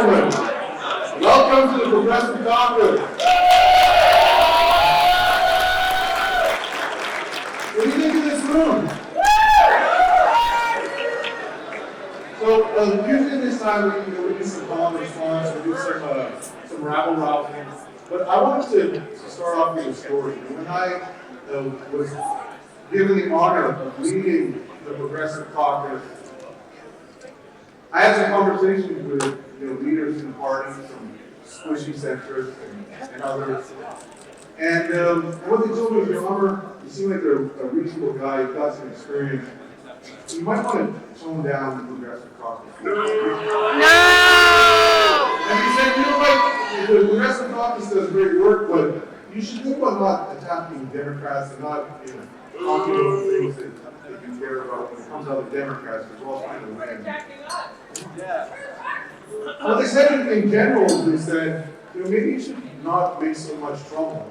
gentlemen, welcome to the Progressive Caucus. What do you think of this room? So usually this time we do some call and response, we do some rabble rousing. But I wanted to start off with a story. When I was given the honor of leading the Progressive Caucus, I had some conversations with leaders in the party, some squishy centrists and others. And what they told me was, Amar, you seem like a reasonable guy, you've got some experience. You might want to tone down the Progressive Caucus. No! And he said, the Progressive Caucus does great work, but you should think about not attacking Democrats and not talking about things that you care about when it comes out of Democrats, because we're all trying to win. What they said in general is they said, maybe you should not make so much trouble.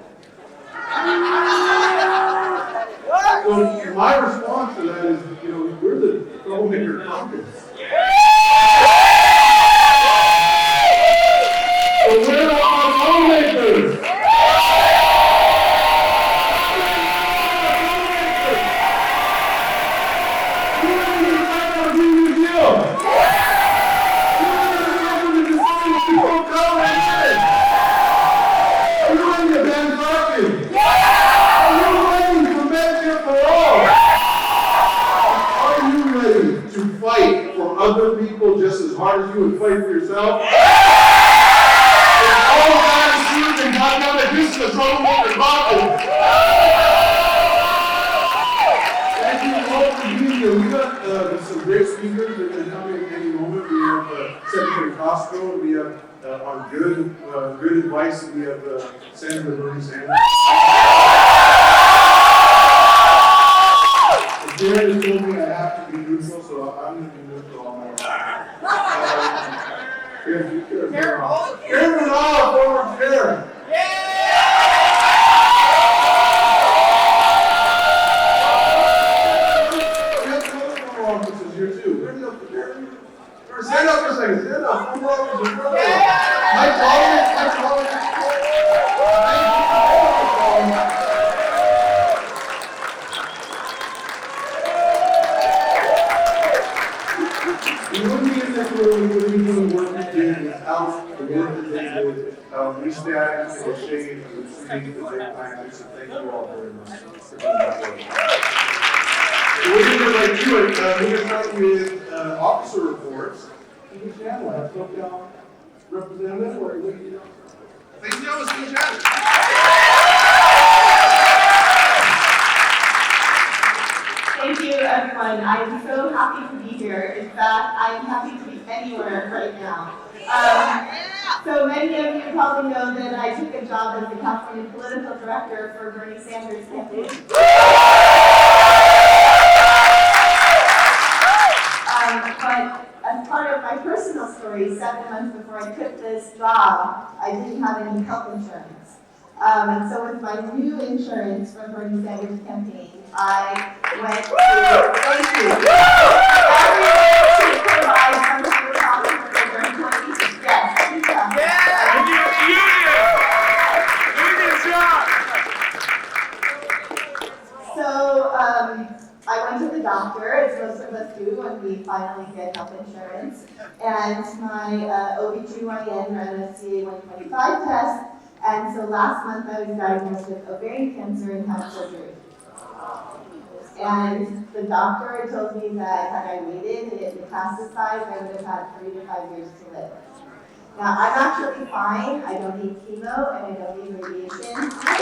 So my response to that is, we're the troublemaker caucus. So we're not troublemakers. Other people just as hard as you would fight for yourself. It's all God is truth and God down that this is a troublemaker caucus. Thank you all for being here. We got some great speakers that are coming at any moment. We have Secretary Castro, we have on good advice, and we have Senator Bernie Sanders. Chair has told me I have to be neutral, so I'm going to be neutral on my own. Chair Manal, former chair. We have some other former officers here too. Where's the other chair? Stand up for a second. Stand up. Former officers. My tolerance. We wouldn't be in this room, we wouldn't be doing the work we did without the work that they did. We stand in the shade of the trees that they planted, so thank you all very much for doing that work. So we're going to get right to it. We're going to start with officer reports. Steve Chandler, have SoCal representative, or thank you, Steve Chandler. Thank you, everyone. I'm so happy to be here. In fact, I'm happy to be anywhere right now. So many of you probably know that I took a job as the California political director for Bernie Sanders' campaign. But as part of my personal story, 7 months before I took this job, I didn't have any health insurance. And so with my new insurance from Bernie Sanders' campaign, I went to, thank you, everyone to provide some sort of health for their employees. Yes, So I went to the doctor, as most of us do when we finally get health insurance, and my OB/GYN ran a CA-125 test, and so last month I was diagnosed with ovarian cancer and had surgery. And the doctor told me that had I waited and it metastasized, I would have had 3 to 5 years to live. Now, I'm actually fine. I don't need chemo and I don't need radiation. But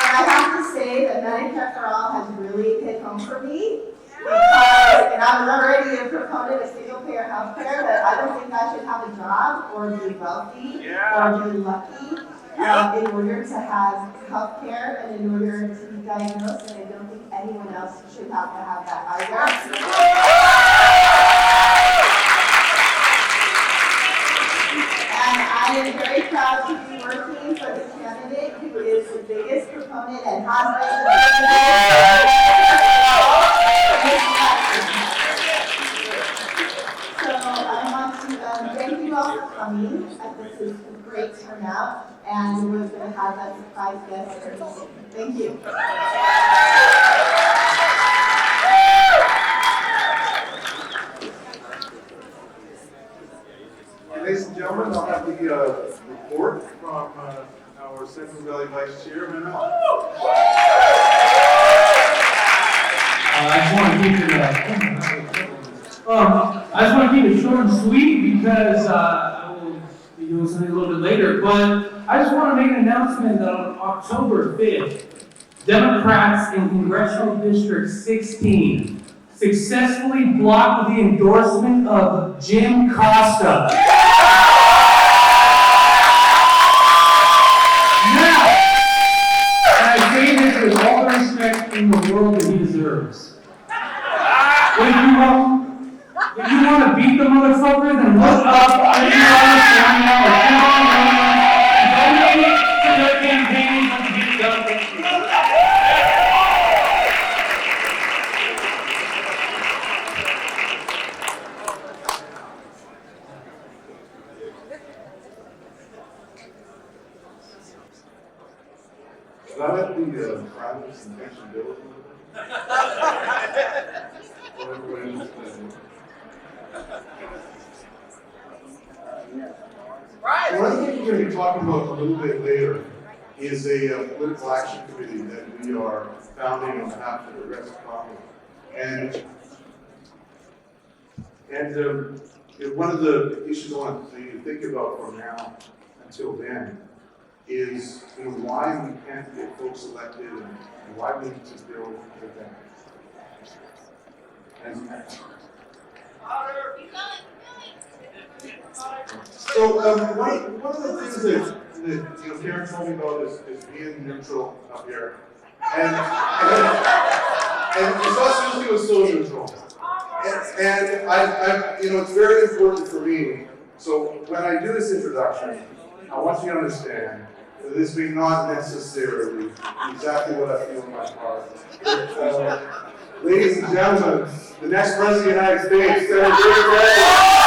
I have to say that Medicare for All has really hit home for me. And I was already a proponent of single-payer health care, but I don't think I should have a job or be wealthy or be lucky in order to have health care and in order to be diagnosed, and I don't think anyone else should have to have that either. And I am very proud to be working for the candidate who is the biggest proponent and has been coming, and this is a great turnout, and we're going to have that surprise guest very soon. Thank you. Ladies and gentlemen, I'll have the report from our Central Valley Vice Chair, Amar. I just want to keep it short and sweet because I will be doing something a little bit later. But I just want to make an announcement that on October 5th, Democrats in Congressional District 16 successfully blocked the endorsement of Jim Costa. Now, and I say this with all the respect in the world that he deserves. If you want to beat the motherfucker, then look up and donate to their campaign to get it done. Is that at the Privacy and Pension Bill? Right. One of the things we're going to be talking about a little bit later is a political action committee that we are founding on behalf of the Progressive Caucus. And one of the issues I want you to think about from now until then is why we can't get folks elected and why we need to build the bank. So one of the things that Karen told me about is being neutral up here, and it's not supposed to be so neutral, and I it's very important for me. So when I do this introduction, I want you to understand that this may not necessarily exactly what I feel in my heart. Ladies and gentlemen, the next president of the United States, Senator Julian Castro.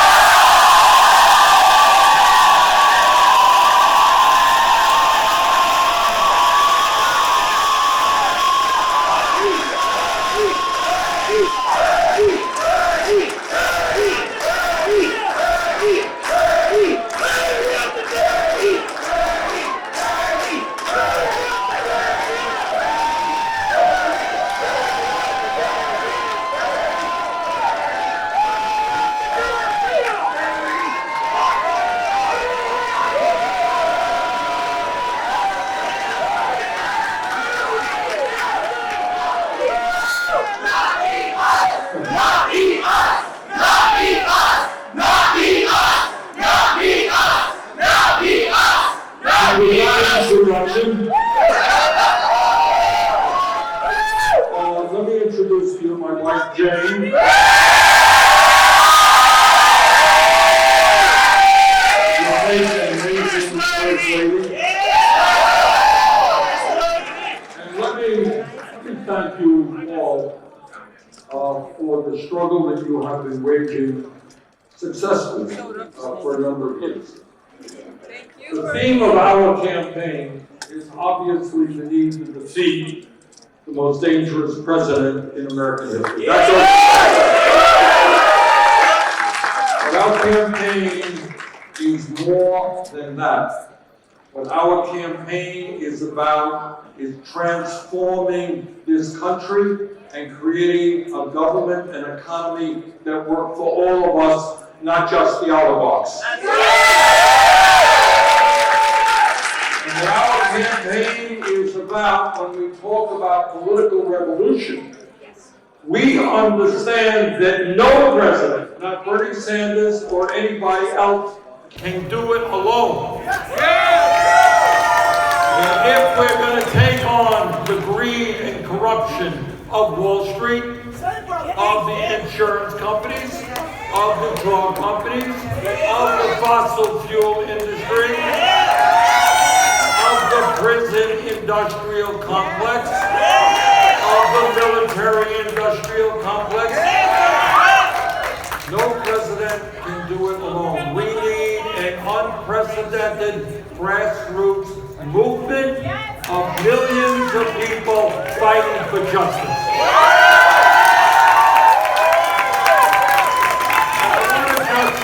Let me introduce you to my wife, Jane. Amazing first lady. And let me thank you all for the struggle that you have been waging successfully for a number of years. The theme of our campaign is obviously the need to defeat the most dangerous president in American history. That's our But our campaign is more than that. What our campaign is about is transforming this country and creating a government and economy that work for all of us, not just the oligarchs. And what our campaign is about, when we talk about political revolution, we understand that no president, not Bernie Sanders or anybody else, can do it alone. And if we're going to take on the greed and corruption of Wall Street, of the insurance companies, of the drug companies, of the fossil fuel industry, of the prison industrial complex, of the military industrial complex, no president can do it alone. We need an unprecedented grassroots movement of millions of people fighting for justice.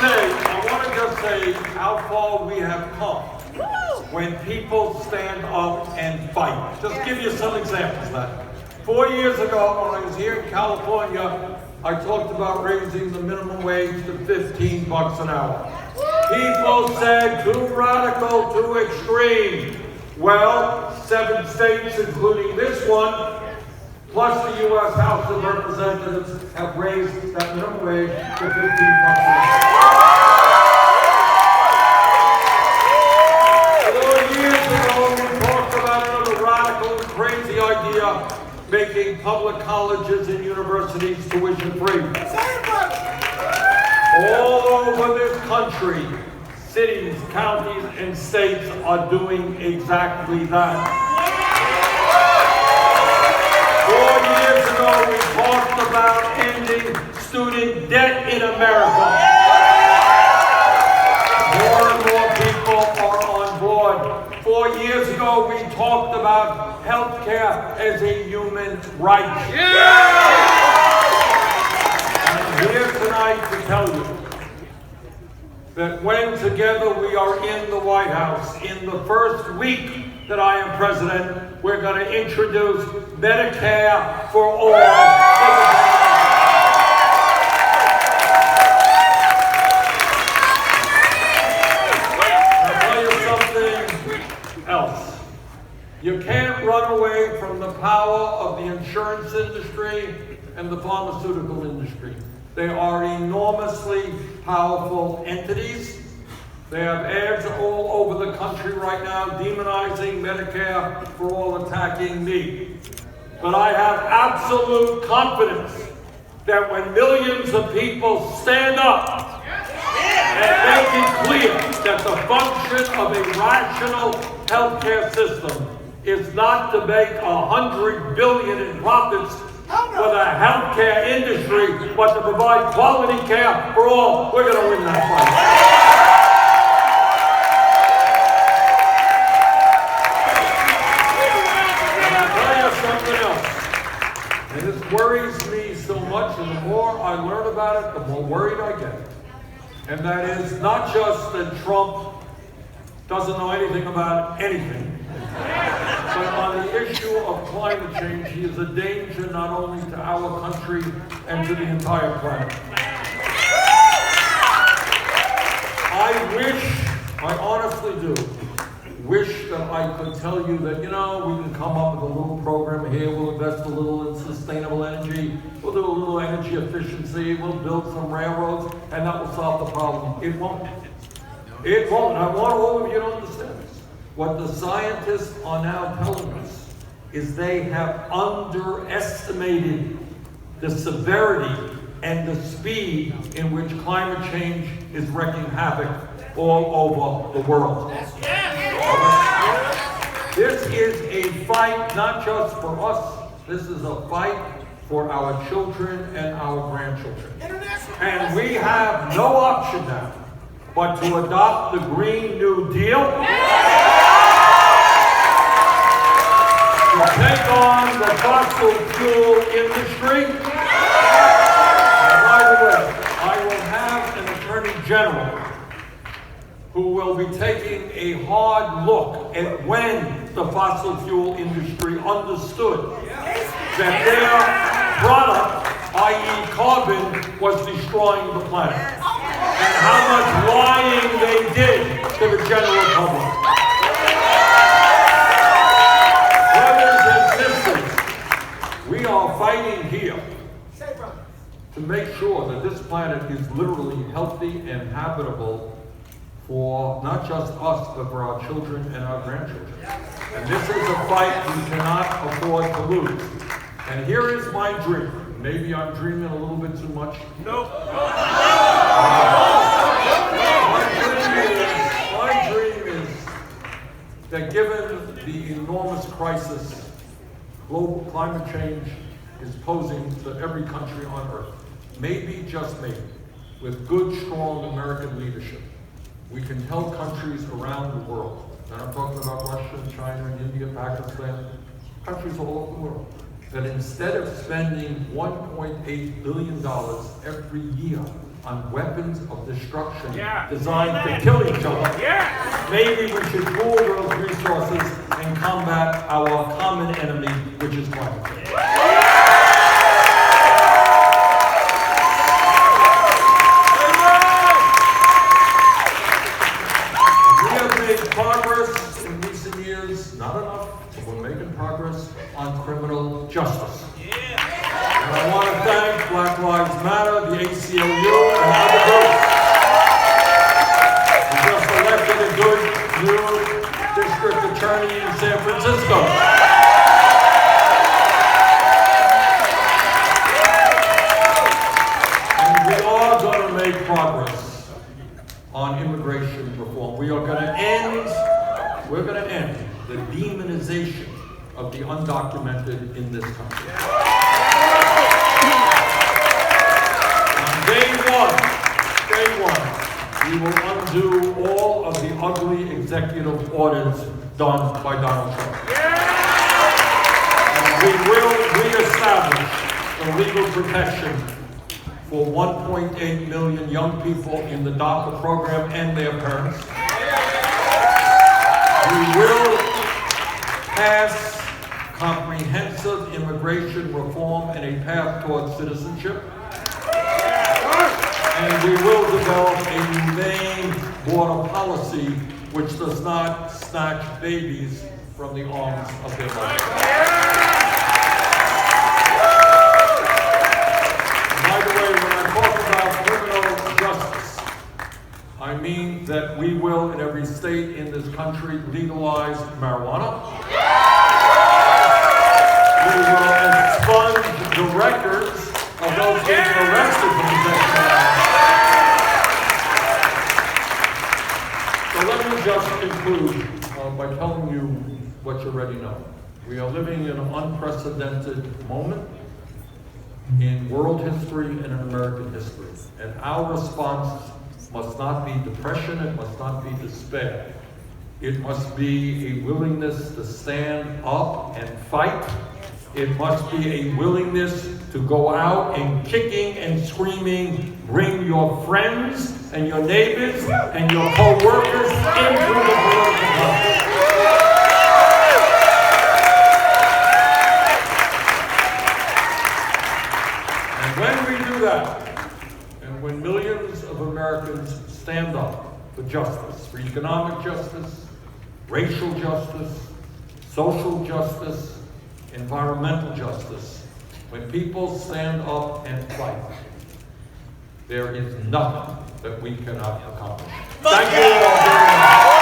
I want to just say how far we have come when people stand up and fight. Just give you some examples of that. 4 years ago, when I was here in California, I talked about raising the minimum wage to $15 an hour. People said, too radical, too extreme. Well, 7 states, including this one, plus the U.S. House of Representatives, have raised that minimum wage to $15 an hour. 4 years ago, we talked about another radical and crazy idea, making public colleges and universities tuition-free. All over this country, cities, counties, and states are doing exactly that. 4 years ago, we talked about ending student debt in America. More and more people are on board. 4 years ago, we talked about health care as a human right. I'm here tonight to tell you that when together we are in the White House, in the first week that I am president, we're going to introduce Medicare for all. I'll tell you something else. You can't run away from the power of the insurance industry and the pharmaceutical industry. They are enormously powerful entities. They have ads all over the country right now demonizing Medicare for all, attacking me. But I have absolute confidence that when millions of people stand up and make it clear that the function of a rational healthcare system is not to make $100 billion in profits for the healthcare industry, but to provide quality care for all, we're going to win that fight. And I'll tell you something else, and this worries me so much, and the more I learn about it, the more worried I get. And that is not just that Trump doesn't know anything about anything, but on the issue of climate change, he is a danger not only to our country and to the entire planet. I honestly do, wish that I could tell you that, we can come up with a little program here, we'll invest a little in sustainable energy, we'll do a little energy efficiency, we'll build some railroads, and that will solve the problem. It won't. It won't. I want all of you to understand this. What the scientists are now telling us is they have underestimated the severity and the speed in which climate change is wreaking havoc all over the world. This is a fight not just for us, this is a fight for our children and our grandchildren. And we have no option now but to adopt the Green New Deal, to take on the fossil fuel industry. And by the way, I will have an Attorney General who will be taking a hard look at when the fossil fuel industry understood that their product, i.e. carbon, was destroying the planet, and how much lying they did to the general public. Brothers and sisters, we are fighting here to make sure that this planet is literally healthy and habitable for not just us, but for our children and our grandchildren. And this is a fight we cannot afford to lose. And here is my dream. Maybe I'm dreaming a little bit too much. No. My dream is that given the enormous crisis global climate change is posing to every country on earth, maybe, just maybe, with good, strong American leadership, we can tell countries around the world, and I'm talking about Russia and China and India, Pakistan, countries all over the world, that instead of spending $1.8 billion every year on weapons of destruction designed to kill each other, maybe we should pool those resources and combat our common enemy, which is climate change. We have made progress in recent years, not enough, but we're making progress on criminal justice. And I want to thank Black Lives Matter, the ACLU, and other groups. We just elected a good new district attorney in San Francisco. And we are going to make progress on immigration reform. We're going to end the demonization of the undocumented in this country. Day one, we will undo all of the ugly executive orders done by Donald Trump. And we will reestablish the legal protection for 1.8 million young people in the DACA program and their parents. We will pass comprehensive immigration reform and a path towards citizenship. And we will develop a humane border policy which does not snatch babies from the arms of their mothers. By the way, when I talk about criminal justice, I mean that we will, in every state in this country, legalize marijuana. We will expunge the records of those being arrested for possession of marijuana. So let me just conclude by telling you what you already know. We are living in an unprecedented moment in world history and in American history. And our response must not be depression, it must not be despair. It must be a willingness to stand up and fight. It must be a willingness to go out and kicking and screaming, bring your friends and your neighbors and your co-workers into the political process. And when we do that, and when millions of Americans stand up for justice, for economic justice, racial justice, social justice, environmental justice, when people stand up and fight, there is nothing that we cannot accomplish. Thank you all very much.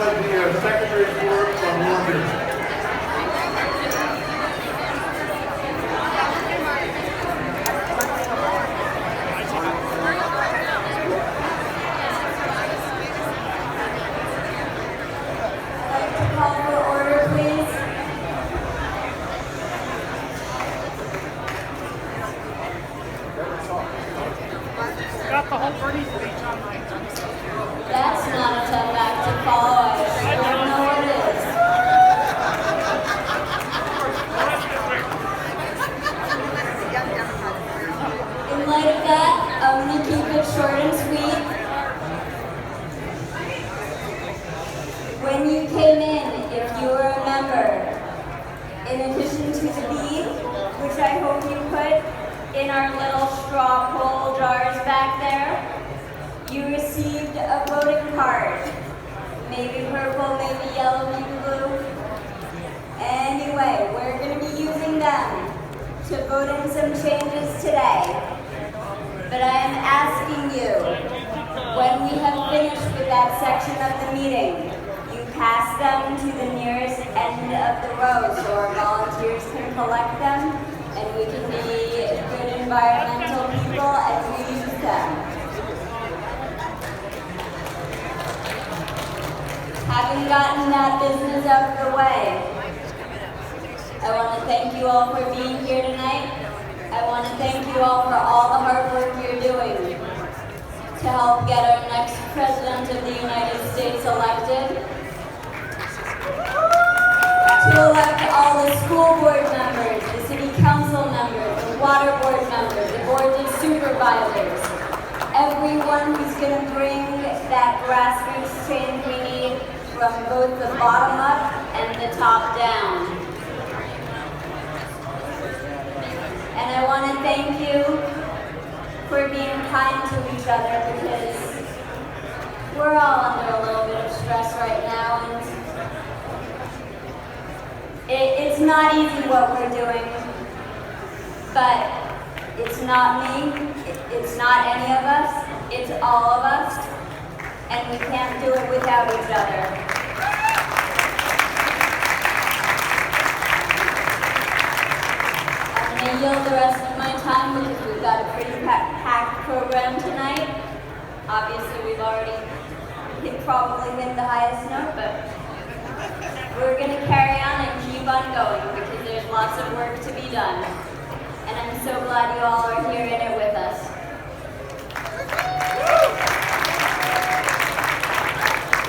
have the Secretary for London. Call for order, please. Got the whole Bernie speech on my. That's not a tough act to follow. I sure don't know what is. In light of that, I'm going to keep it short and sweet. When you came in, if you were a member, in addition to the bead, which I hope you put in our little straw poll jars back there, you received a voting card. Maybe purple, maybe yellow, maybe blue. Anyway, we're going to be using them to vote in some changes today. But I am asking you, when we have finished with that section of the meeting, you pass them to the nearest end of the row so our volunteers can collect them and we can be good environmental people and reuse them. Having gotten that business out of the way, I want to thank you all for being here tonight. I want to thank you all for all the hard work you're doing to help get our next President of the United States elected. To elect all the school board members, the city council members, the water board members, the board of supervisors, everyone who's going to bring that grassroots change we need from both the bottom up and the top down. And I want to thank you for being kind to each other because we're all under a little bit of stress right now and it's not easy what we're doing, but it's not me, it's not any of us, it's all of us, and we can't do it without each other. I'm going to yield the rest of my time because we've got a pretty packed program tonight. Obviously, we've already probably hit the highest note, but we're going to carry on and keep on going because there's lots of work to be done. And I'm so glad you all are here in it with us.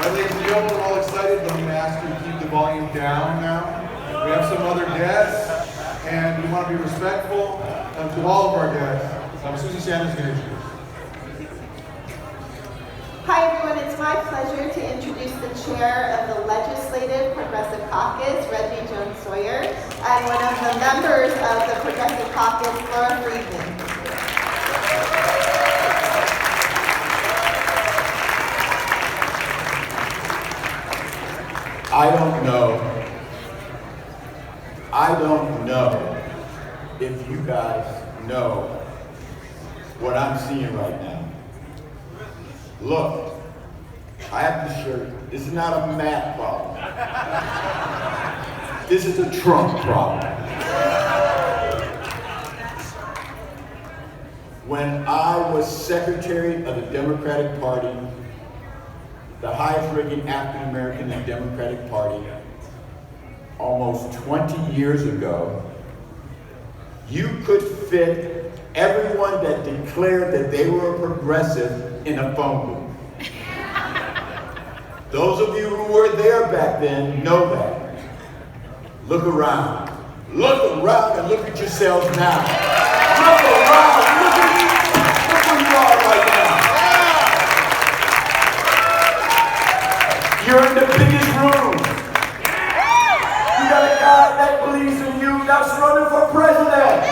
Well, ladies and gentlemen, we're all excited. Let me ask you to keep the volume down now. We have some other guests, and we want to be respectful to all of our guests. Susie Sanders is going to introduce. Hi everyone, it's my pleasure to introduce the chair of the Legislative Progressive Caucus, Reggie Jones Sawyer, and one of the members of the Progressive Caucus, Laura Friedman. I don't know if you guys know what I'm seeing right now. Look, I have to show you, this is not a math problem. This is a Trump problem. When I was secretary of the Democratic Party, the highest ranking African American in the Democratic Party, almost 20 years ago, you could fit everyone that declared that they were a progressive in a phone booth. Those of you who were there back then know that. Look around. Look around and look at yourselves now. Look around. Look at you. Look where you are right now. You're in the biggest room. You got a guy that believes in you that's running for president.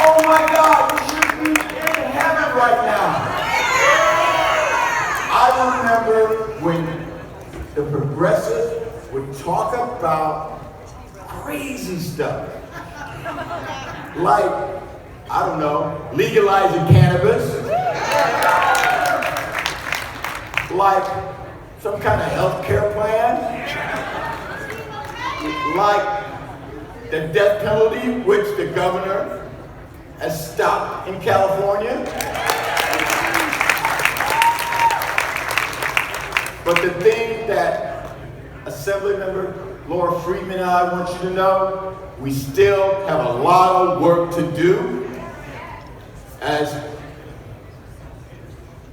Oh my God, you should be in heaven right now. I remember when the progressives would talk about crazy stuff. Like, I don't know, legalizing cannabis. like some kind of health care plan, like the death penalty, which the governor has stopped in California. But the thing that Assemblymember Laura Friedman and I want you to know, we still have a lot of work to do. As,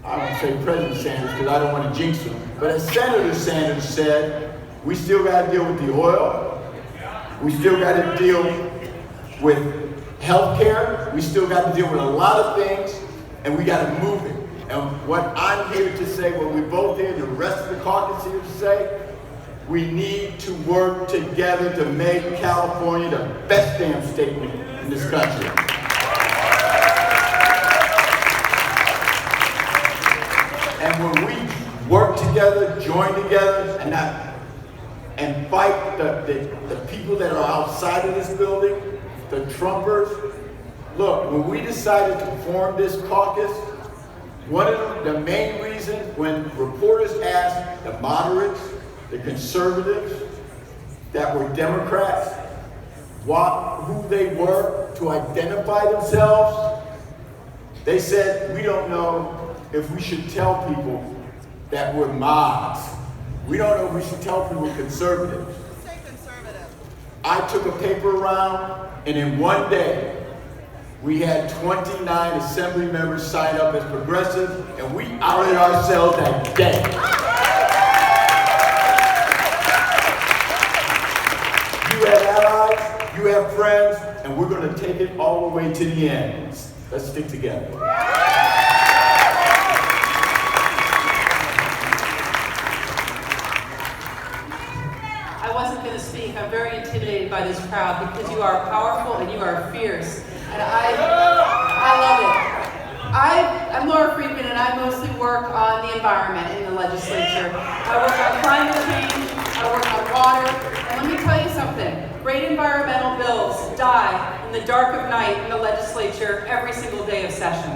I won't say President Sanders because I don't want to jinx him, but as Senator Sanders said, we still got to deal with the oil. We still got to deal with health care. We still got to deal with a lot of things, and we got to move it. And what I'm here to say, what we both here, the rest of the caucus here to say, we need to work together to make California the best damn state in this country. And when we work together, join together, and fight the people that are outside of this building, the Trumpers. Look, when we decided to form this caucus, one of the main reasons when reporters asked the moderates, the conservatives that were Democrats, who they were to identify themselves, they said, we don't know if we should tell people that we're mods. We don't know if we should tell people we're conservatives. Say conservative. I took a paper around, and in one day, we had 29 assembly members sign up as progressive, and we outed ourselves that day. You have allies, you have friends, and we're going to take it all the way to the end. Let's stick together. I wasn't going to speak. I'm very intimidated by this crowd because you are powerful and you are fierce. And I love it. I'm Laura Friedman, and I mostly work on the environment in the legislature. I work on climate change, I work on water, and let me tell you something. Great environmental bills die in the dark of night in the legislature every single day of session.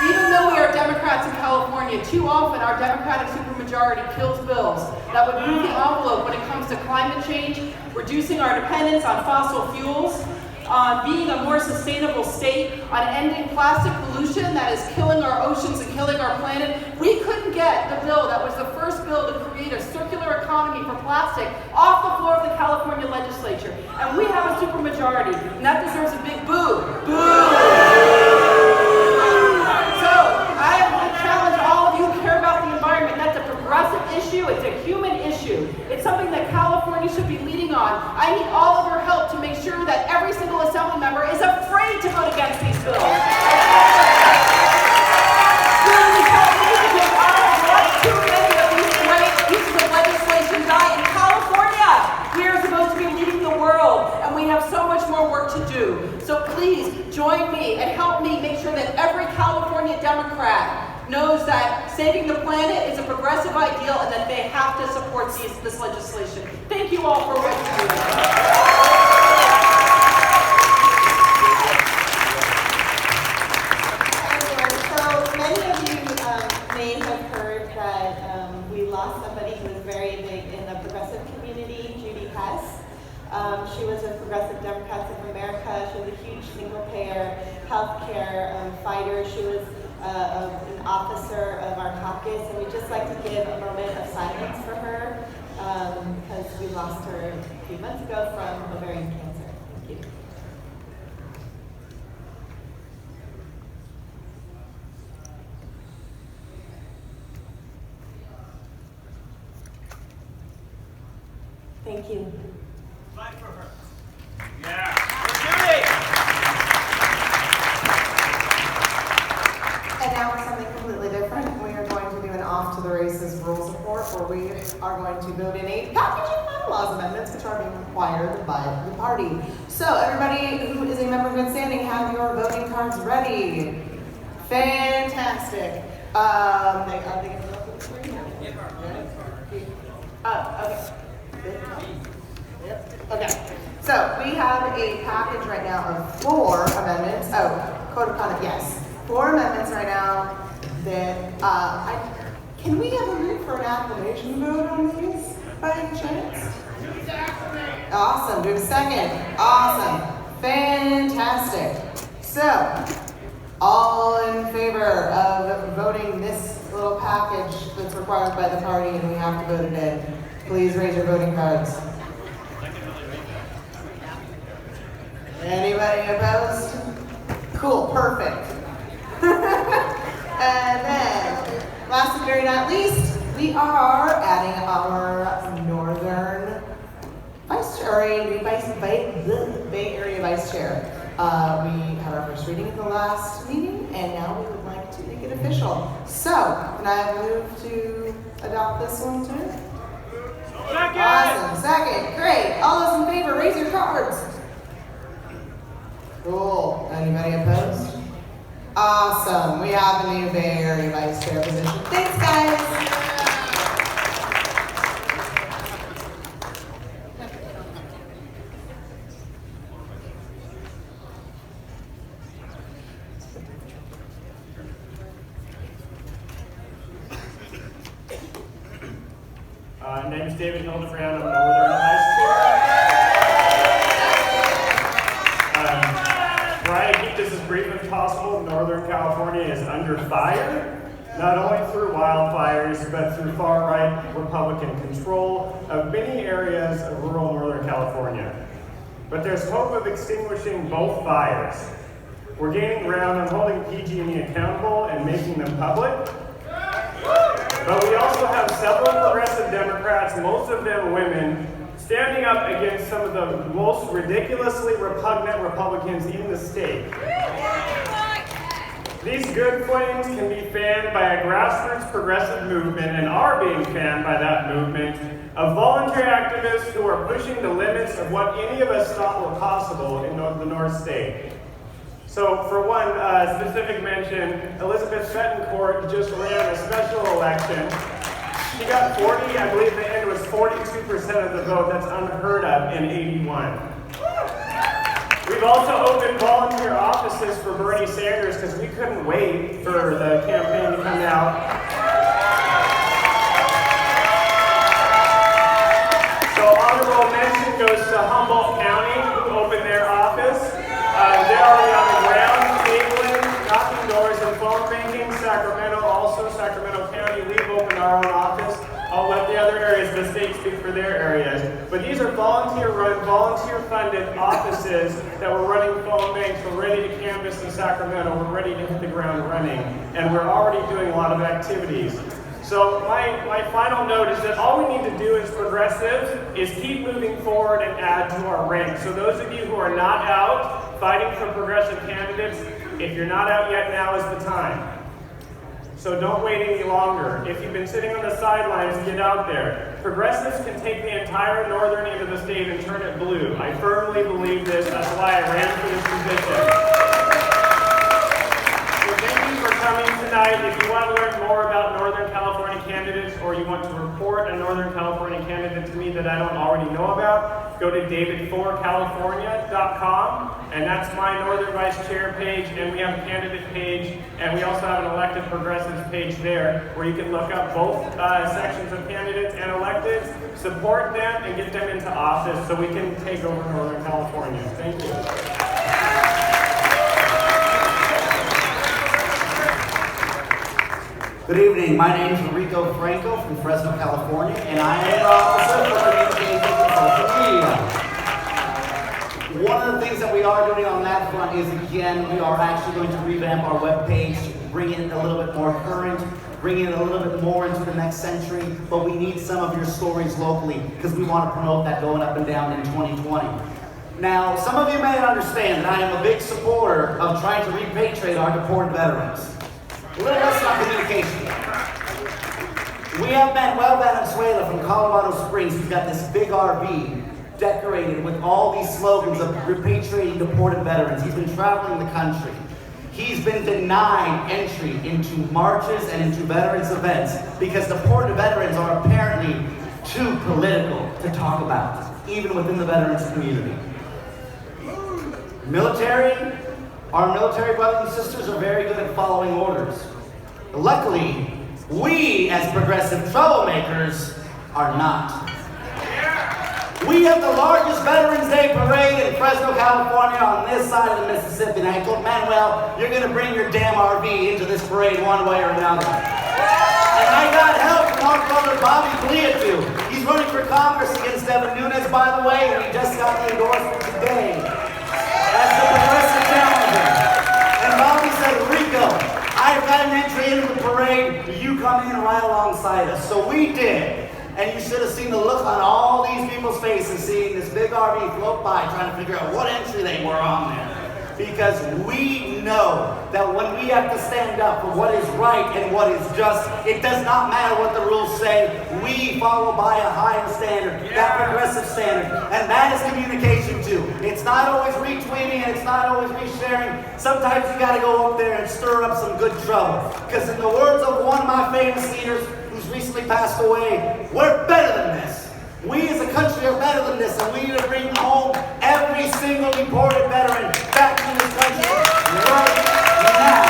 Even though we are Democrats in California, too often our Democratic supermajority kills bills that would move the envelope when it comes to climate change, reducing our dependence on fossil fuels, on being a more sustainable state, on ending plastic pollution that is killing our oceans and killing our planet. We couldn't get the bill that was the first bill to create a circular economy for plastic off the floor of the California legislature. And we have a supermajority, and that deserves a big boo. Boo! So, I would challenge all of you who care about the environment. That's a progressive issue, it's a human issue. It's something that California should be leading on. I need all of your help to make sure that every single assembly member is afraid to vote against these bills. Please help me because I have watched too many of these great pieces of legislation die in California. We are supposed to be leading the world, and we have so much more work to do. So please join me and help me make sure that every California Democrat knows that saving the planet is a progressive ideal and that they have to support this legislation. Thank you all for what you do. So many of you may have heard that we lost somebody who was very big in the progressive community, Judy Hess. She was a Progressive Democrats of America. She was a huge single-payer healthcare fighter. She was an officer of our caucus, and we'd just like to give a moment of silence for her because we lost her a few months ago from ovarian cancer. Thank you. Thank you. Fight for her. And now for something completely different, we are going to do an off to the races rules report where we are going to vote in a package of bylaws amendments which are being required by the party. So everybody who is a member of good standing, have your voting cards ready. Fantastic. Are they going to go for the screen? Okay. Yep. Okay. So we have a package right now of 4 amendments. Oh, code of conduct, yes. 4 amendments right now that I Can we have a move for an acclamation vote on these by any chance? Awesome. Do we have a second? Awesome. Fantastic. So, all in favor of voting this little package that's required by the party and we have to vote it in, please raise your voting cards. Anybody opposed? Cool, perfect. And then, last but very not least, we are adding our Northern Vice Chair, or a new Bay Area Vice Chair. We had our first reading at the last meeting, and now we would like to make it official. So, can I move to adopt this one too? Second! Awesome, second, great. All those in favor, raise your cards. Cool. Anybody opposed? Awesome. We have a new Bay Area Vice Chair position. Thanks, guys. My name is David Hildebrand. I'm Northern Vice Chair. Trying to keep this as brief as possible. Northern California is under fire, not only through wildfires, but through far-right Republican control of many areas of rural Northern California. But there's hope of extinguishing both fires. We're gaining ground on holding PG&E accountable and making them public. But we also have several progressive Democrats, most of them women, standing up against some of the most ridiculously repugnant Republicans in the state. These good flames can be fanned by a grassroots progressive movement, and are being fanned by that movement, of voluntary activists who are pushing the limits of what any of us thought were possible in the North State. So for one specific mention, Elizabeth Betancourt just ran a special election. She got 40, I believe the end was 42% of the vote. That's unheard of in 81. We've also opened volunteer offices for Bernie Sanders because we couldn't wait for the campaign to come out. So honorable mention goes to Humboldt County, who opened their office. They're already on the ground, tabling, knocking doors, and phone banking. Sacramento, also Sacramento County, we've opened our own office. I'll let the other areas of the state speak for their areas. But these are volunteer-run, volunteer-funded offices that we're running phone banks. We're ready to canvass in Sacramento. We're ready to hit the ground running. And we're already doing a lot of activities. So my final note is that all we need to do as progressives is keep moving forward and add to our ranks. So those of you who are not out fighting for progressive candidates, if you're not out yet, now is the time. So don't wait any longer. If you've been sitting on the sidelines, get out there. Progressives can take the entire northern end of the state and turn it blue. I firmly believe this. That's why I ran for this position. So thank you for coming tonight. If you want to learn more about Northern California candidates, or you want to report a Northern California candidate to me that I don't already know about, go to david4california.com, and that's my Northern Vice Chair page, and we have a candidate page, and we also have an elected progressives page there, where you can look up both sections of candidates and electeds, support them, and get them into office so we can take over Northern California. Thank you. Good evening. My name is Rico Franco from Fresno, California, and I am the Officer for Communications and Social Media. One of the things that we are doing on that front is, again, we are actually going to revamp our webpage, bring it a little bit more current, bring it a little bit more into the next century, but we need some of your stories locally because we want to promote that going up and down in 2020. Now, some of you may understand that I am a big supporter of trying to repatriate our deported veterans. A little less on communication. We have Manuel Valenzuela from Colorado Springs. He's got this big RV decorated with all these slogans of repatriating deported veterans. He's been traveling the country. He's been denied entry into marches and into veterans events because deported veterans are apparently too political to talk about, even within the veterans community. Our military brothers and sisters are very good at following orders. Luckily, We, as progressive troublemakers, are not. We have the largest Veterans Day parade in Fresno, California on this side of the Mississippi. And I told Manuel, you're going to bring your damn RV into this parade one way or another. And I got help from our brother Bobby Gliatu. He's running for Congress against Devin Nunes, by the way, and he just got the endorsement today as the Progressive Challenger. And Bobby said, Rico, I've got an entry into the parade. You come in right alongside us. So we did. And you should have seen the look on all these people's faces seeing this big RV float by trying to figure out what entry they were on there. Because we know that when we have to stand up for what is right and what is just, it does not matter what the rules say. We follow by a higher standard, that progressive standard. And that is communication too. It's not always retweeting and it's not always resharing. Sometimes you got to go up there and stir up some good trouble. Because in the words of one of my famous leaders, recently passed away, we're better than this. We as a country are better than this, and we need to bring home every single deported veteran back to this country right now.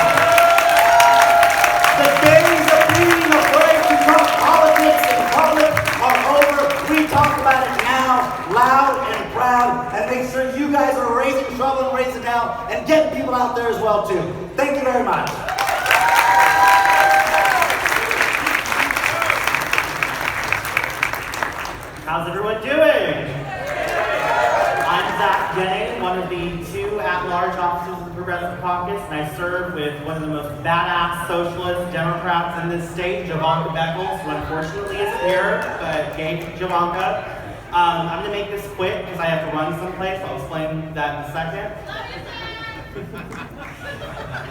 The days of being afraid to talk politics in public are over. We talk about it now, loud and proud, and make sure you guys are raising trouble and raising hell, and getting people out there as well too. Thank you very much. How's everyone doing? I'm Zach Jennings, one of the 2 at-large officers of the Progressive Caucus, and I serve with one of the most badass socialist Democrats in this state, Javanka Beckles, who unfortunately isn't here, but yay to Javanka. I'm going to make this quick because I have to run someplace. I'll explain that in a second.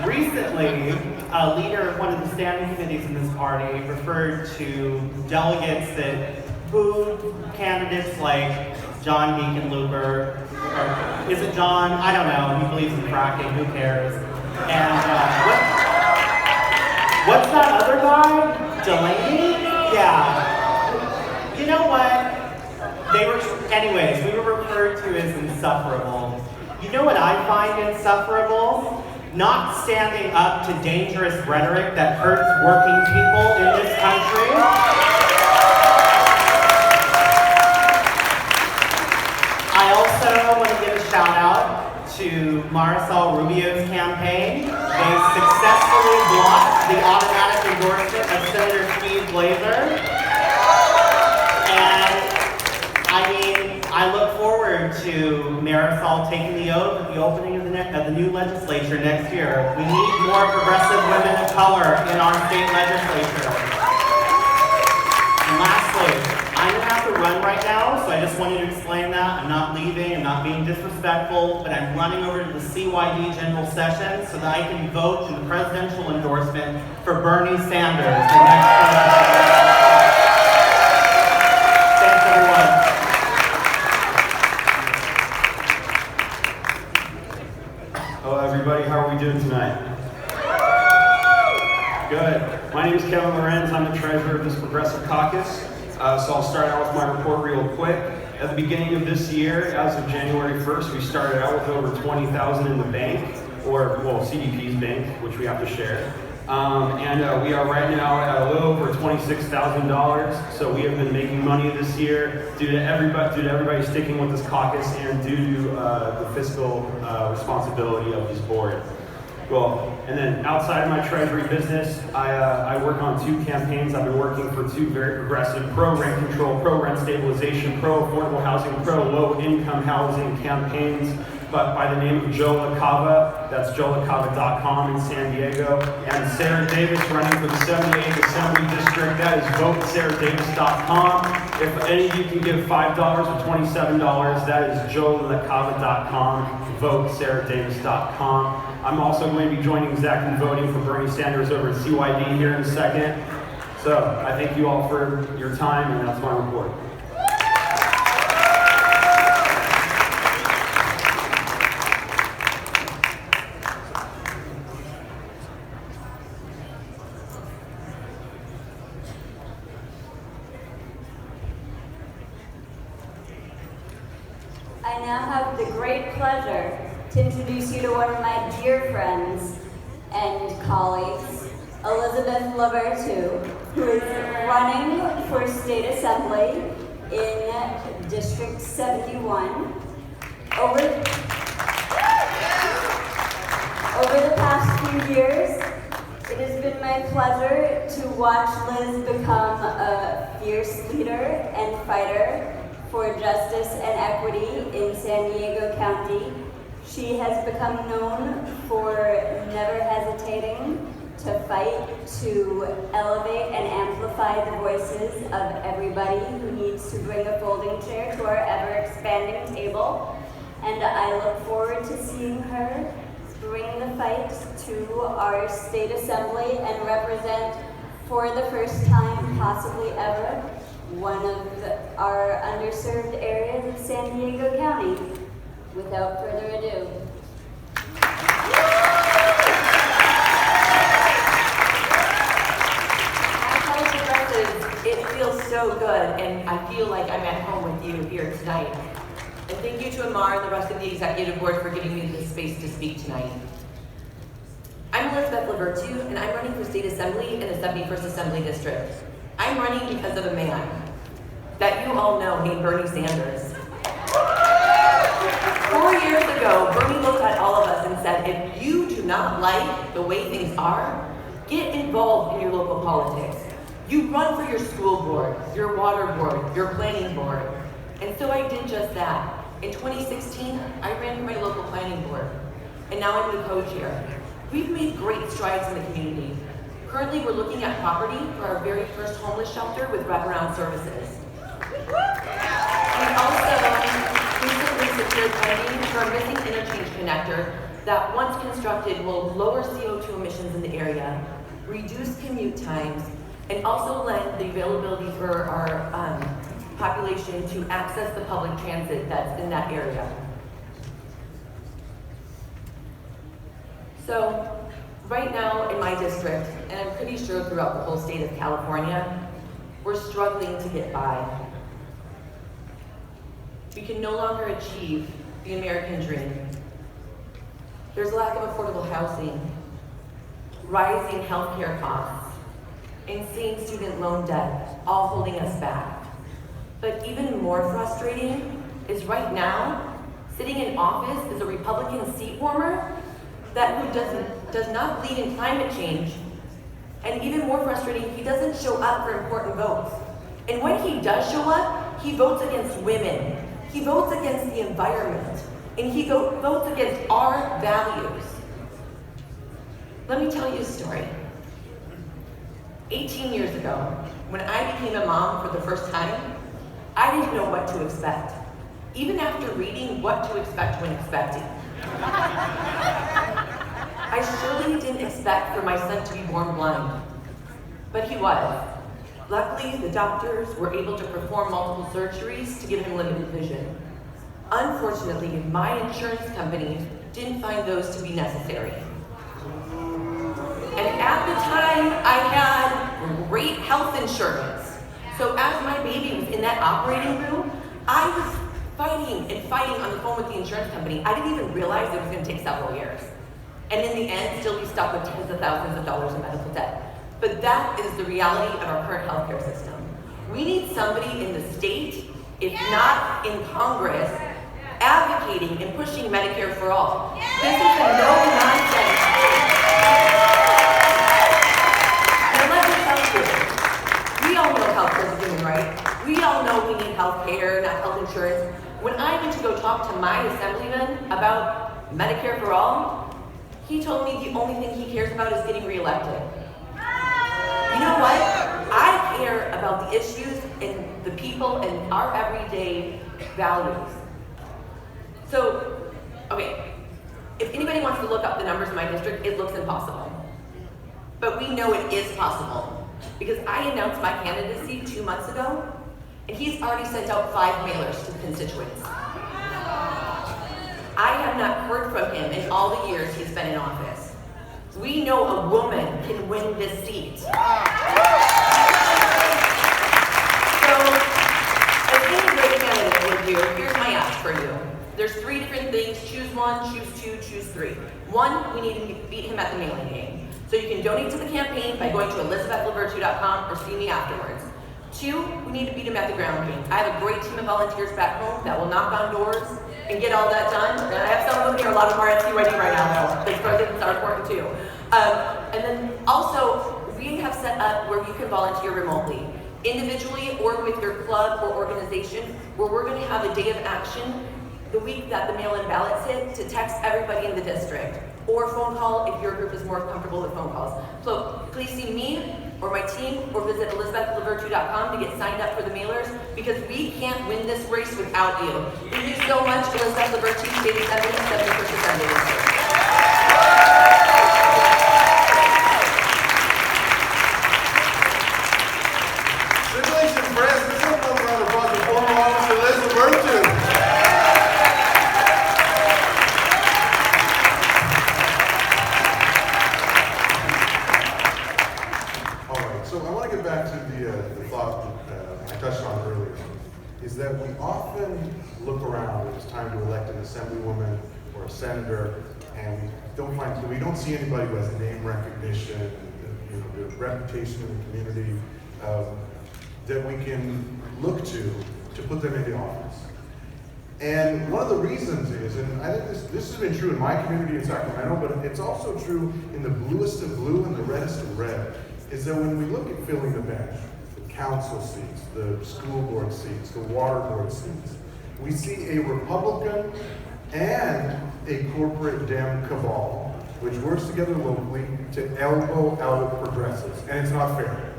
Recently, a leader of one of the standing committees in this party referred to delegates that booed candidates like John Deaconluper, or is it John? I don't know. He believes in fracking. Who cares? And what's that other guy? Delaney? Yeah. You know what? Anyways, we were referred to as insufferable. You know what I find insufferable? Not standing up to dangerous rhetoric that hurts working people in this country. I also want to give a shout out to Marisol Rubio's campaign. They successfully blocked the automatic endorsement of Senator Steve Glazer. And I look forward to Marisol taking the oath at the opening of the new legislature next year. We need more progressive women of color in our state legislature. And lastly, I'm going to have to run right now, so I just wanted to explain that. I'm not leaving, I'm not being disrespectful, but I'm running over to the CYD General Session so that I can vote in the presidential endorsement for Bernie Sanders, the next president. Thanks, everyone. Hello, everybody. How are we doing tonight? Good. My name is Kevin Lorenz. I'm the treasurer of this Progressive Caucus. So I'll start out with my report real quick. At the beginning of this year, as of January 1st, we started out with over 20,000 in the bank, or, well, CDP's bank, which we have to share. And we are right now at a little over $26,000. So we have been making money this year due to everybody sticking with this caucus and due to the fiscal responsibility of this board. Well, and then outside of my treasury business, I work on 2 campaigns. I've been working for 2 very progressive pro-rent control, pro-rent stabilization, pro-affordable housing, pro-low-income housing campaigns, but by the name of Joe LaCava. That's joelacava.com in San Diego. And Sarah Davis running for the 78th Assembly District. That is votesarahdavis.com. If any of you can give $5 or $27, that is joelacava.com, votesarahdavis.com. I'm also going to be joining Zach in voting for Bernie Sanders over at CYD here in a second. So I thank you all for your time, and that's my report. I now have the great pleasure to introduce you to one of my dear friends and colleagues, Elizabeth Lavertu, who is running for state assembly in District 71. Over the past few years, it has been my pleasure to watch Liz become a fierce leader and fighter for justice and equity in San Diego County. She has become known for never hesitating to fight to elevate and amplify the voices of everybody who needs to bring a folding chair to our ever-expanding table. And I look forward to seeing her bring the fight to our state assembly and represent for the first time, possibly ever, one of our underserved areas of San Diego County. Without further ado. It feels so good, and I feel like I'm at home with you here tonight. And thank you to Amar and the rest of the executive board for giving me this space to speak tonight. I'm Elizabeth Lavertu, and I'm running for state assembly in the 71st Assembly District. I'm running because of a man that you all know named Bernie Sanders. 4 years ago, Bernie looked at all of us and said, if you do not like the way things are, get involved in your local politics. You run for your school board, your water board, your planning board. And so I did just that. In 2016, I ran for my local planning board, and now I'm the co-chair. We've made great strides in the community. Currently, we're looking at property for our very first homeless shelter with wraparound services. We also recently secured funding for a missing interchange connector that, once constructed, will lower CO2 emissions in the area, reduce commute times, and also lend the availability for our population to access the public transit that's in that area. So, right now in my district, and I'm pretty sure throughout the whole state of California, we're struggling to get by. We can no longer achieve the American dream. There's a lack of affordable housing, rising healthcare costs, insane student loan debt, all holding us back. But even more frustrating is right now, sitting in office is a Republican seat warmer who does not believe in climate change. And even more frustrating, he doesn't show up for important votes. And when he does show up, he votes against women. He votes against the environment. And he votes against our values. Let me tell you a story. 18 years ago, when I became a mom for the first time, I didn't know what to expect, even after reading What to Expect When Expecting. I surely didn't expect for my son to be born blind, but he was. Luckily, the doctors were able to perform multiple surgeries to give him limited vision. Unfortunately, my insurance company didn't find those to be necessary. And at the time, I had great health insurance. So as my baby was in that operating room, I was fighting on the phone with the insurance company. I didn't even realize it was going to take several years. And in the end, still be stuck with tens of thousands of dollars in medical debt. But that is the reality of our current healthcare system. We need somebody in the state, if not in Congress, advocating and pushing Medicare for all. This is a no-nonsense. Now let me tell you, we all know healthcare is a human right. We all know we need healthcare, not health insurance. When I went to go talk to my assemblyman about Medicare for all, he told me the only thing he cares about is getting reelected. You know what? I care about the issues and the people and our everyday values. So, okay, if anybody wants to look up the numbers in my district, it looks impossible. But we know it is possible because I announced my candidacy 2 months ago, and he's already sent out 5 mailers to constituents. I have not heard from him in all the years he's been in office. We know a woman can win this seat. So, as any great candidate would do, here's my ask for you. There's 3 different things. Choose one, choose 2, choose 3. 1, we need to beat him at the mailing game. So you can donate to the campaign by going to elizabethlevertu.com or see me afterwards. 2, we need to beat them at the ground game. I have a great team of volunteers back home that will knock on doors and get all that done. And I have some of them here, a lot of them are at CYD right now, though. Those presidents are important too. And then also, we have set up where you can volunteer remotely, individually or with your club or organization, where we're going to have a day of action the week that the mail-in ballots hit to text everybody in the district, or phone call if your group is more comfortable with phone calls. So please see me or my team or visit elizabethlevertu.com to get signed up for the mailers, because we can't win this race without you. Thank you so much, Elizabeth Levertu, State Assembly, 71st Assembly. That we often look around when it's time to elect an assemblywoman or a senator, and we don't see anybody who has name recognition, the reputation in the community that we can look to put them into office. And one of the reasons is, and I think this has been true in my community in Sacramento, but it's also true in the bluest of blue and the reddest of red, is that when we look at filling the bench, council seats, the school board seats, the water board seats, we see a Republican and a corporate Dem cabal, which works together locally to elbow out progressives, and it's not fair.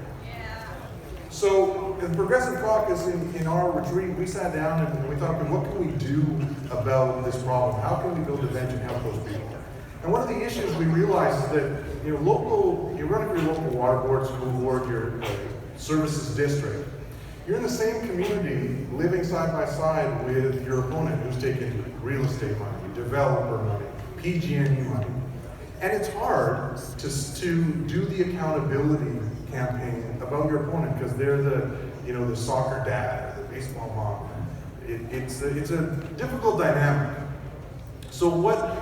So, in the Progressive Caucus, in our retreat, we sat down and we thought, what can we do about this problem? How can we build a bench and help those people? And one of the issues we realized is that, you're running for your local water board, school board, your services district, you're in the same community living side by side with your opponent who's taking real estate money, developer money, PG&E money. And it's hard to do the accountability campaign about your opponent because they're the soccer dad or the baseball mom. It's a difficult dynamic. So what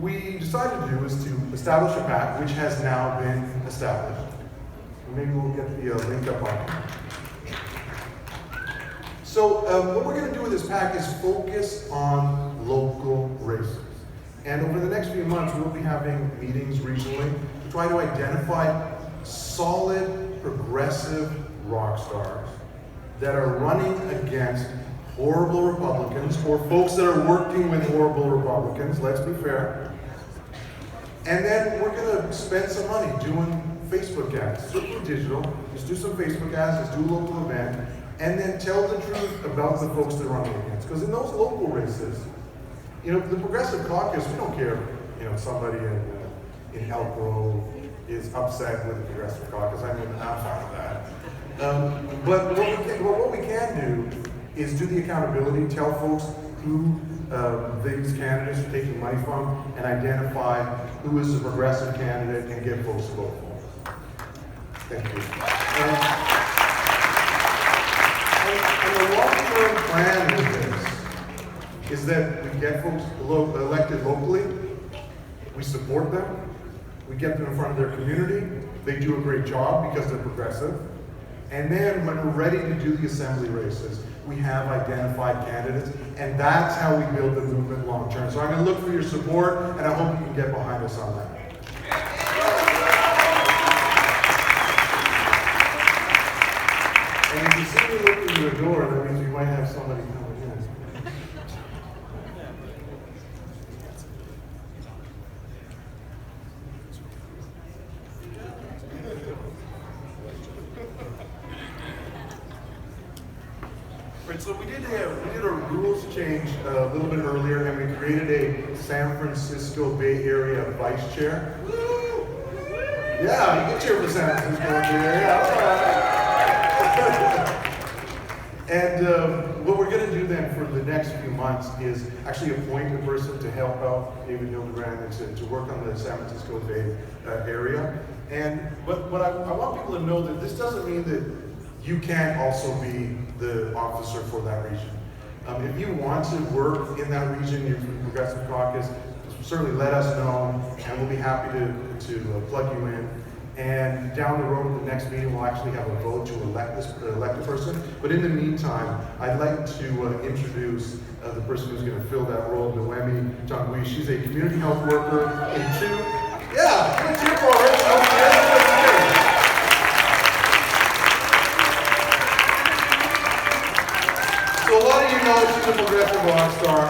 we decided to do is to establish a PAC, which has now been established. Maybe we'll get the link up on it. So what we're going to do with this PAC is focus on local races. And over the next few months, we'll be having meetings regionally to try to identify solid, progressive rock stars that are running against horrible Republicans or folks that are working with horrible Republicans, let's be fair. And then we're going to spend some money doing Facebook ads, strictly digital. Just do some Facebook ads, just do a local event, and then tell the truth about the folks they're running against. Because in those local races, the Progressive Caucus, we don't care if somebody in Elk Grove is upset with the Progressive Caucus. I mean, I'm fine with that. But what we can do is do the accountability, tell folks who these candidates are taking money from, and identify who is the progressive candidate and get folks to vote for. Thank you. And the long-term plan with this is that we get folks elected locally, we support them, we get them in front of their community, they do a great job because they're progressive, and then when we're ready to do the assembly races, we have identified candidates, and that's how we build the movement long-term. So I'm going to look for your support, and I hope you can get behind us on that. And if you see me looking through the door, that means we might have somebody coming in. Right, so we did a rules change a little bit earlier, and we created a San Francisco Bay Area vice chair. Woo! Yeah, you can cheer for San Francisco Bay Area. All right. And what we're going to do then for the next few months is actually appoint a person to help out David Hildebrand and to work on the San Francisco Bay area. But I want people to know that this doesn't mean that you can't also be the officer for that region. If you want to work in that region, you're from the Progressive Caucus, just certainly let us know, and we'll be happy to plug you in. And down the road at the next meeting, we'll actually have a vote to elect a person. But in the meantime, I'd like to introduce the person who's going to fill that role, Noemi Tangui. She's a community health worker in let's cheer for her. So a lot of you know she's a progressive rock star,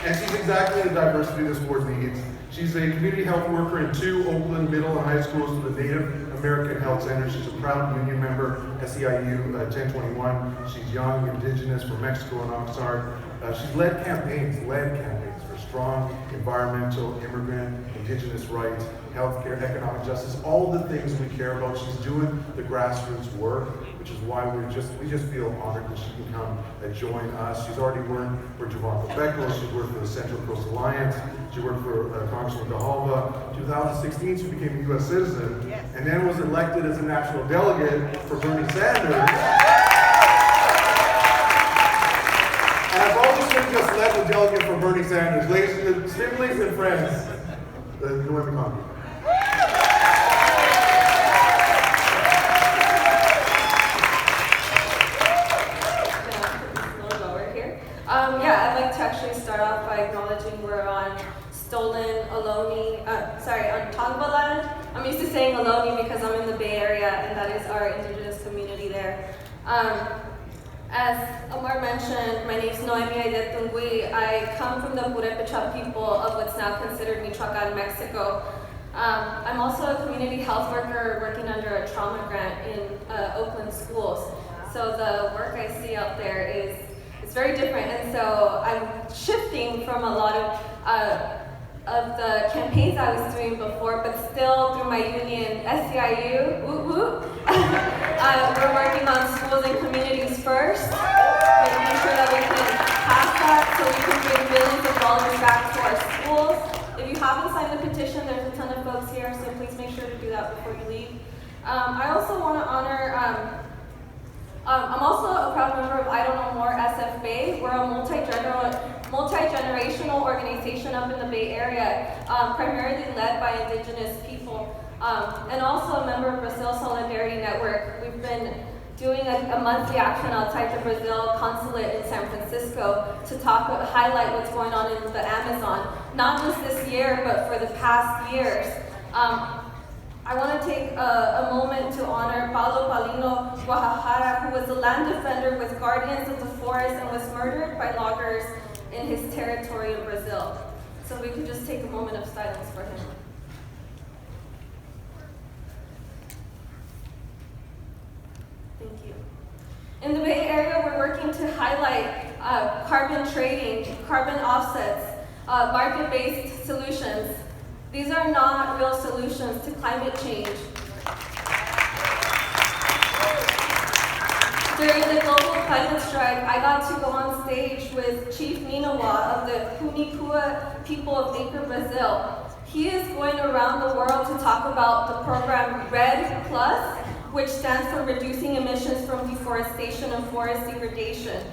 and she's exactly the diversity this board needs. She's a community health worker in 2 Oakland middle and high schools with the Native American Health Center. She's a proud union member, SEIU 1021. She's young, indigenous from Mexico and Oxnard. She's led campaigns for strong environmental, immigrant, indigenous rights, healthcare, economic justice, all the things we care about. She's doing the grassroots work, which is why we just feel honored that she can come and join us. She's already worked for Javon Quebeco. She's worked for the Central Coast Alliance. She worked for Congressman Gahalva. 2016, she became a U.S. citizen, and then was elected as a national delegate for Bernie Sanders. And I've always been just led the delegate for Bernie Sanders. Ladies, siblings and friends, Noemi Tangui. I'd like to actually start off by acknowledging we're on stolen Ohlone, on Tongva land. I'm used to saying Ohlone because I'm in the Bay Area, and that is our indigenous community there. As Amar mentioned, my name is Noemi Tangui. I come from the Purepecha people of what's now considered Michoacan, Mexico. I'm also a community health worker working under a trauma grant in Oakland schools. So the work I see out there is very different, and so I'm shifting from a lot of the campaigns I was doing before, but still through my union, SEIU, we're working on schools and communities first, making sure that we can pass that so we can bring millions of dollars back to our schools. If you haven't signed the petition, there's a ton of folks here, so please make sure to do that before you leave. I also want to honor I'm also a proud member of I Don't Know More SF Bay. We're a multi-generational organization up in the Bay Area, primarily led by indigenous people, and also a member of Brazil Solidarity Network. We've been doing a monthly action outside the Brazil consulate in San Francisco to highlight what's going on in the Amazon, not just this year, but for the past years. I want to take a moment to honor Paulo Paulino Guajajara, who was a land defender with Guardians of the Forest and was murdered by loggers in his territory in Brazil. So we could just take a moment of silence for him. Thank you. In the Bay Area, we're working to highlight carbon trading, carbon offsets, market-based solutions. These are not real solutions to climate change. During the global climate strike, I got to go on stage with Chief Ninawa of the Kunikua people of Acre, Brazil. He is going around the world to talk about the program RED+, which stands for Reducing Emissions from Deforestation and Forest Degradation.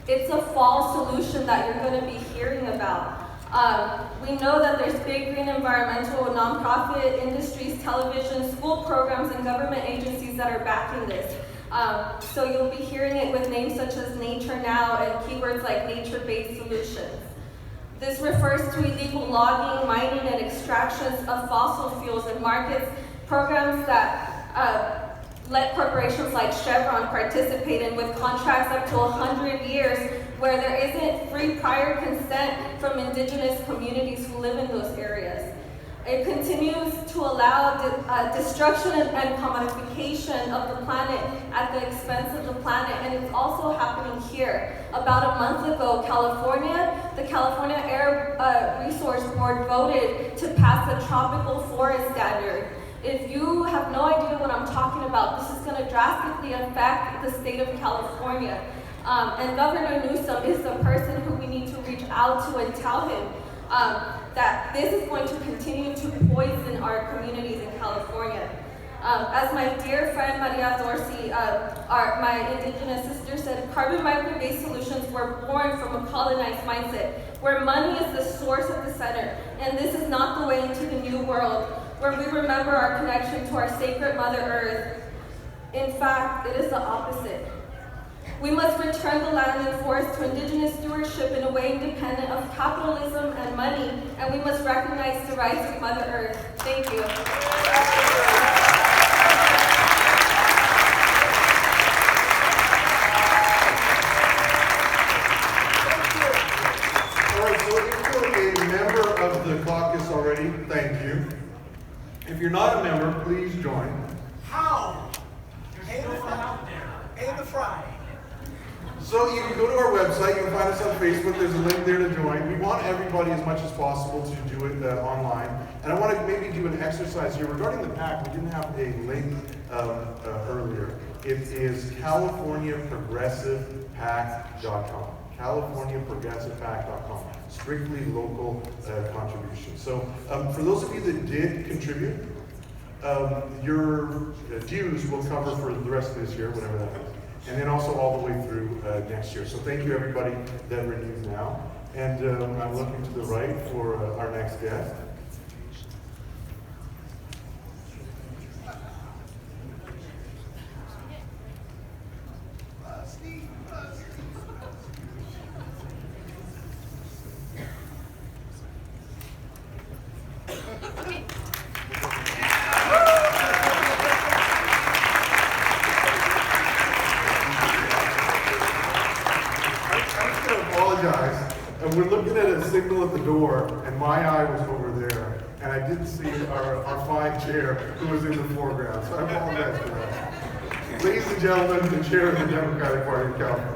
It's a fall solution that you're going to be hearing about. We know that there's big green environmental, nonprofit industries, television, school programs, and government agencies that are backing this. So you'll be hearing it with names such as Nature Now and keywords like nature-based solutions. This refers to illegal logging, mining, and extractions of fossil fuels and markets, programs that let corporations like Chevron participate in with contracts up to 100 years where there isn't free prior consent from indigenous communities who live in those areas. It continues to allow destruction and commodification of the planet at the expense of the planet, and it's also happening here. About a month ago, the California Air Resource Board voted to pass the Tropical Forest Standard. If you have no idea what I'm talking about, this is going to drastically affect the state of California. And Governor Newsom is the person who we need to reach out to and tell him that this is going to continue to poison our communities in California. As my dear friend Maria Dorsey, my indigenous sister said, carbon micro-based solutions were born from a colonized mindset, where money is the source of the center, and this is not the way into the new world, where we remember our connection to our sacred Mother Earth. In fact, it is the opposite. We must return the land and forest to indigenous stewardship in a way independent of capitalism and money, and we must recognize the rights of Mother Earth. Thank you. All right, so if you're a member of the caucus already, thank you. If you're not a member, please join. How? Pay the front out there. Pay the front. So you can go to our website, you can find us on Facebook, there's a link there to join. We want everybody as much as possible to do it online. And I want to maybe do an exercise here. Regarding the PAC, we didn't have a link earlier. It is CaliforniaProgressivePAC.com. CaliforniaProgressivePAC.com. Strictly local contributions. So for those of you that did contribute, your dues will cover for the rest of this year, whatever that is. And then also all the way through next year. So thank you everybody that renews now. And I'm looking to the right for our next guest. We're looking at a signal at the door, and my eye was over there, and I didn't see our fine chair who was in the foreground, so I apologize for that. Ladies and gentlemen, the chair of the Democratic Party of California.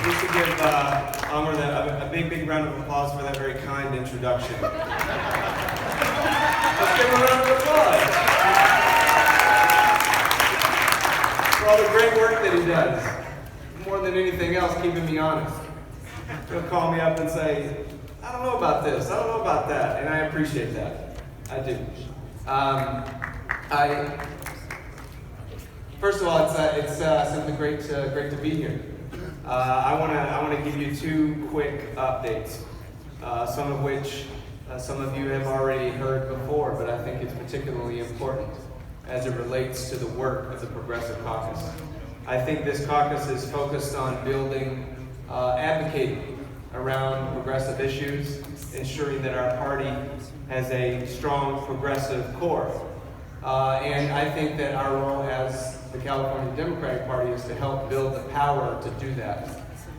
Just to give Amar a big round of applause for that very kind introduction. Let's give him a round of applause. For all the great work that he does. More than anything else, keeping me honest. He'll call me up and say, I don't know about this, I don't know about that, and I appreciate that. I do. First of all, it's something great to be here. I want to give you two quick updates, some of which some of you have already heard before, but I think it's particularly important as it relates to the work of the Progressive Caucus. I think this caucus is focused on building, advocating around progressive issues, ensuring that our party has a strong progressive core. And I think that our role as the California Democratic Party is to help build the power to do that.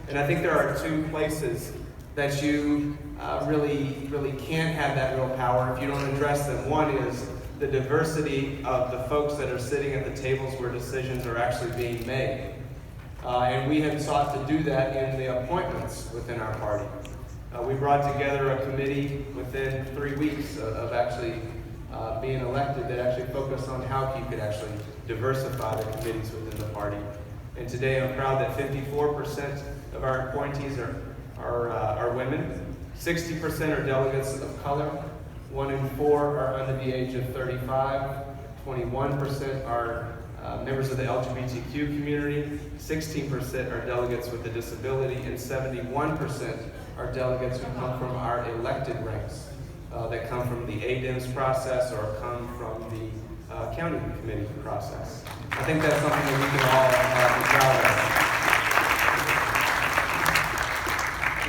And I think there are two places that you really can't have that real power if you don't address them. One is the diversity of the folks that are sitting at the tables where decisions are actually being made. And we have sought to do that in the appointments within our party. We brought together a committee within 3 weeks of actually being elected that actually focused on how you could actually diversify the committees within the party. And today I'm proud that 54% of our appointees are women, 60% are delegates of color, 1 in 4 are under the age of 35, 21% are members of the LGBTQ community, 16% are delegates with a disability, and 71% are delegates who come from our elected ranks, that come from the A Dems process or come from the county committee process. I think that's something that we can all be proud of.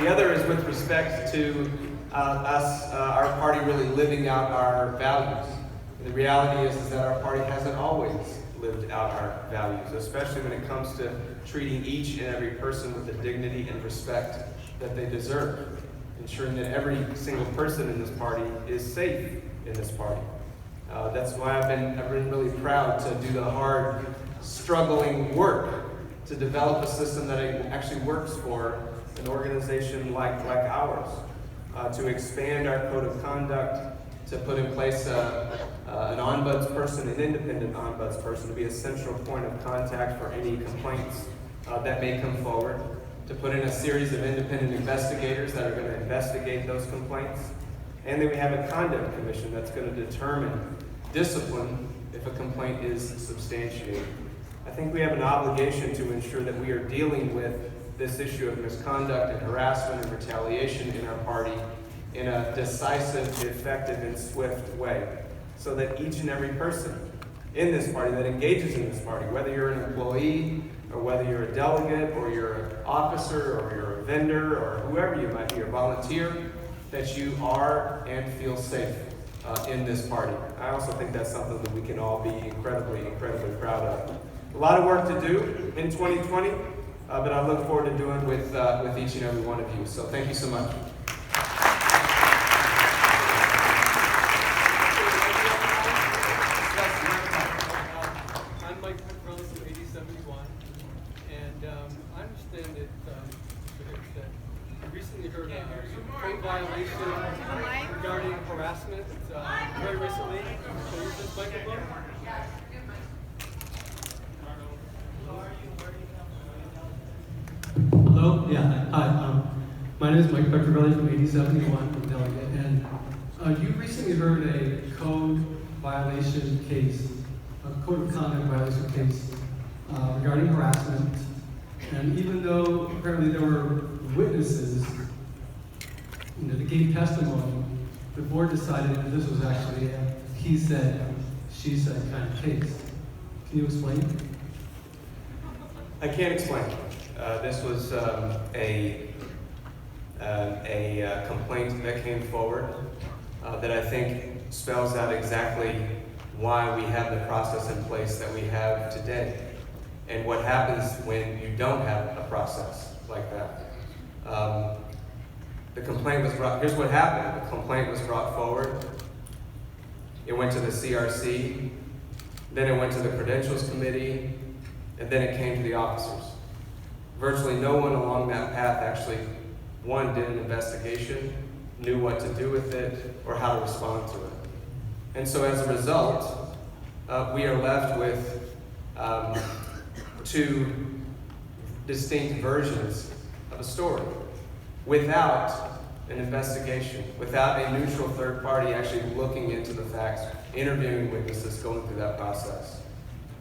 The other is with respect to our party really living out our values. And the reality is that our party hasn't always lived out our values, especially when it comes to treating each and every person with the dignity and respect that they deserve, ensuring that every single person in this party is safe in this party. That's why I've been really proud to do the hard, struggling work to develop a system that actually works for an organization like ours, to expand our code of conduct, to put in place an ombudsperson, an independent ombudsperson, to be a central point of contact for any complaints that may come forward, to put in a series of independent investigators that are going to investigate those complaints, And then we have a conduct commission that's going to determine discipline if a complaint is substantiated. I think we have an obligation to ensure that we are dealing with this issue of misconduct and harassment and retaliation in our party in a decisive, effective, and swift way, so that each and every person in this party that engages in this party, whether you're an employee or whether you're a delegate or you're an officer or you're a vendor or whoever you might be, or volunteer, that you are and feel safe in this party. I also think that's something that we can all be incredibly, incredibly proud of. A lot of work to do in 2020, but I look forward to doing with each and every one of you. So thank you so much. I'm Mike Petrelli from 8071, and I understand that you recently heard a code violation regarding harassment very recently. Can you use this microphone? Hello? Yeah, hi. My name is Mike Petrelli from 8071, from Delegate, and you recently heard a code violation case, a code of conduct violation case regarding harassment, and even though apparently there were witnesses that gave testimony, the board decided that this was actually a he said, she said kind of case. Can you explain? I can't explain. This was a complaint that came forward that I think spells out exactly why we have the process in place that we have today, and what happens when you don't have a process like that. The complaint was brought, here's what happened. The complaint was brought forward. It went to the CRC, then it went to the Credentials Committee, and then it came to the officers. Virtually no one along that path actually, one, did an investigation, knew what to do with it, or how to respond to it. And so as a result, we are left with two distinct versions of a story without an investigation, without a neutral third party actually looking into the facts, interviewing witnesses, going through that process.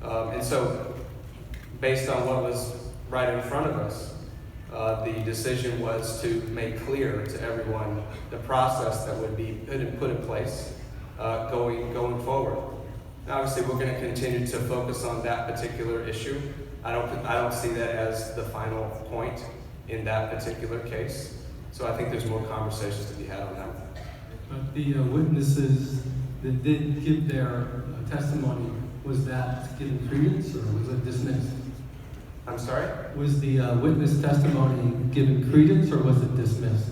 And so, based on what was right in front of us, the decision was to make clear to everyone the process that would be put in place going forward. Now, obviously, we're going to continue to focus on that particular issue. I don't see that as the final point in that particular case. So I think there's more conversations to be had on that. But the witnesses that did give their testimony, was that given credence or was it dismissed? I'm sorry? Was the witness testimony given credence or was it dismissed?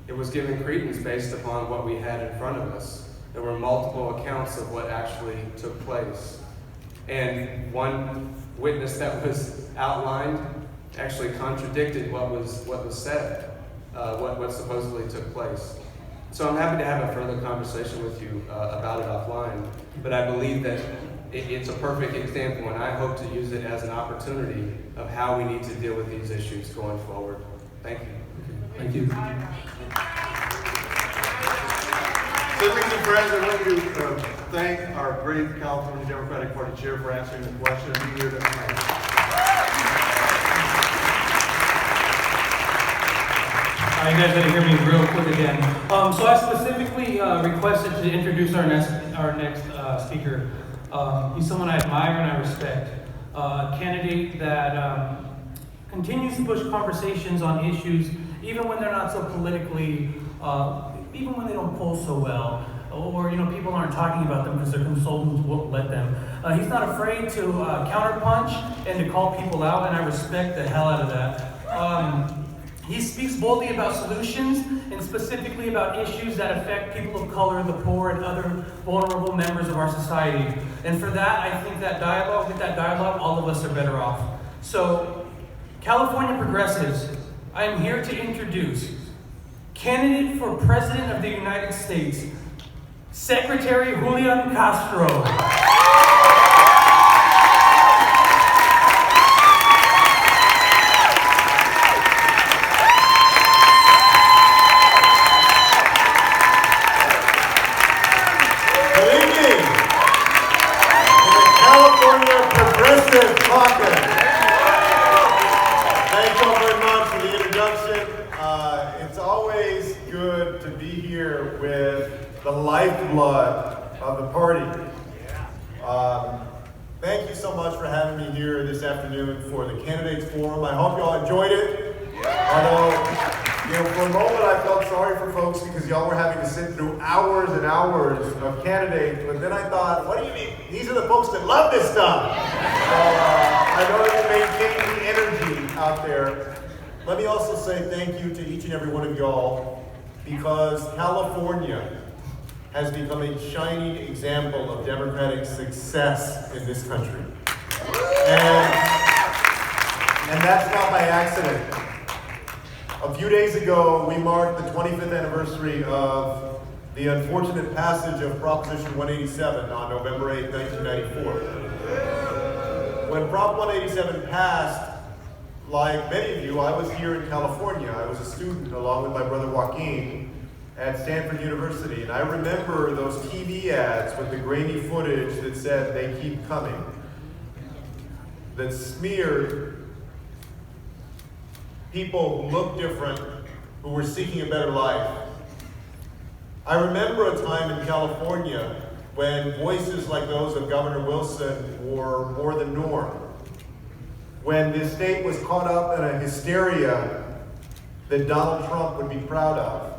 It was given credence based upon what we had in front of us. There were multiple accounts of what actually took place. And one witness that was outlined actually contradicted what was said, what supposedly took place. So I'm happy to have a further conversation with you about it offline, but I believe that it's a perfect example, and I hope to use it as an opportunity of how we need to deal with these issues going forward. Thank you. Thank you. Siblings and friends, I want to thank our great California Democratic Party chair for answering the question and being here tonight. You guys gotta hear me real quick again. So I specifically requested to introduce our next speaker. He's someone I admire and I respect. A candidate that continues to push conversations on issues, even when they're not so politically, even when they don't poll so well, or people aren't talking about them because their consultants won't let them. He's not afraid to counterpunch and to call people out, and I respect the hell out of that. He speaks boldly about solutions and specifically about issues that affect people of color, the poor, and other vulnerable members of our society. And for that, I think that with that dialogue, all of us are better off. So, California progressives, I am here to introduce candidate for President of the United States, Secretary Julian Castro. lifeblood of the party. Thank you so much for having me here this afternoon for the Candidates Forum. I hope y'all enjoyed it. Although, for a moment I felt sorry for folks because y'all were having to sit through hours and hours of candidates, but then I thought, what do you mean? These are the folks that love this stuff. I know that you maintain the energy out there. Let me also say thank you to each and every one of y'all, because California has become a shining example of Democratic success in this country. And that's not by accident. A few days ago, we marked the 25th anniversary of the unfortunate passage of Proposition 187 on November 8, 1994. When Prop 187 passed, like many of you, I was here in California. I was a student along with my brother Joaquin at Stanford University, and I remember those TV ads with the grainy footage that said, "They keep coming," that smeared people who looked different, who were seeking a better life. I remember a time in California when voices like those of Governor Wilson were more the norm, when the state was caught up in a hysteria that Donald Trump would be proud of.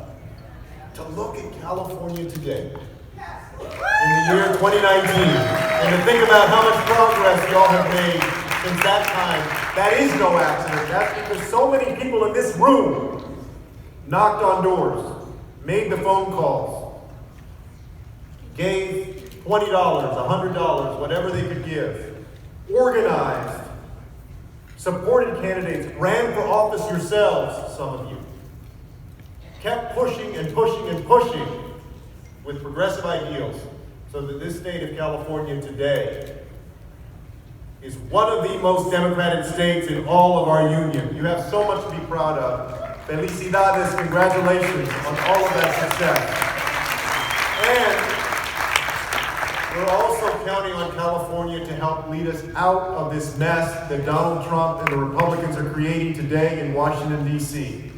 To look at California today, in the year 2019, and to think about how much progress y'all have made since that time, that is no accident. That's because so many people in this room knocked on doors, made the phone calls, gave $20, $100, whatever they could give, organized, supported candidates, ran for office yourselves, some of you, kept pushing and pushing and pushing with progressive ideals so that this state of California today is one of the most democratic states in all of our union. You have so much to be proud of. Felicidades, congratulations on all of that success. And we're also counting on California to help lead us out of this mess that Donald Trump and the Republicans are creating today in Washington, D.C.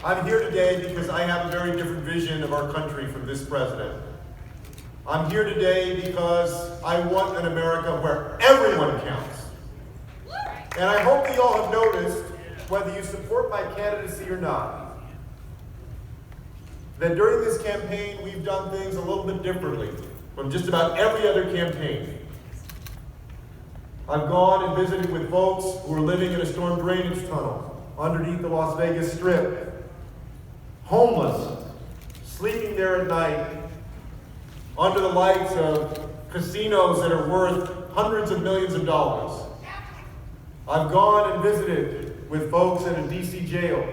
I'm here today because I have a very different vision of our country from this president. I'm here today because I want an America where everyone counts. And I hope that you all have noticed, whether you support my candidacy or not, that during this campaign we've done things a little bit differently from just about every other campaign. I've gone and visited with folks who are living in a storm drainage tunnel underneath the Las Vegas Strip, homeless, sleeping there at night, under the lights of casinos that are worth hundreds of millions of dollars. I've gone and visited with folks in a DC jail,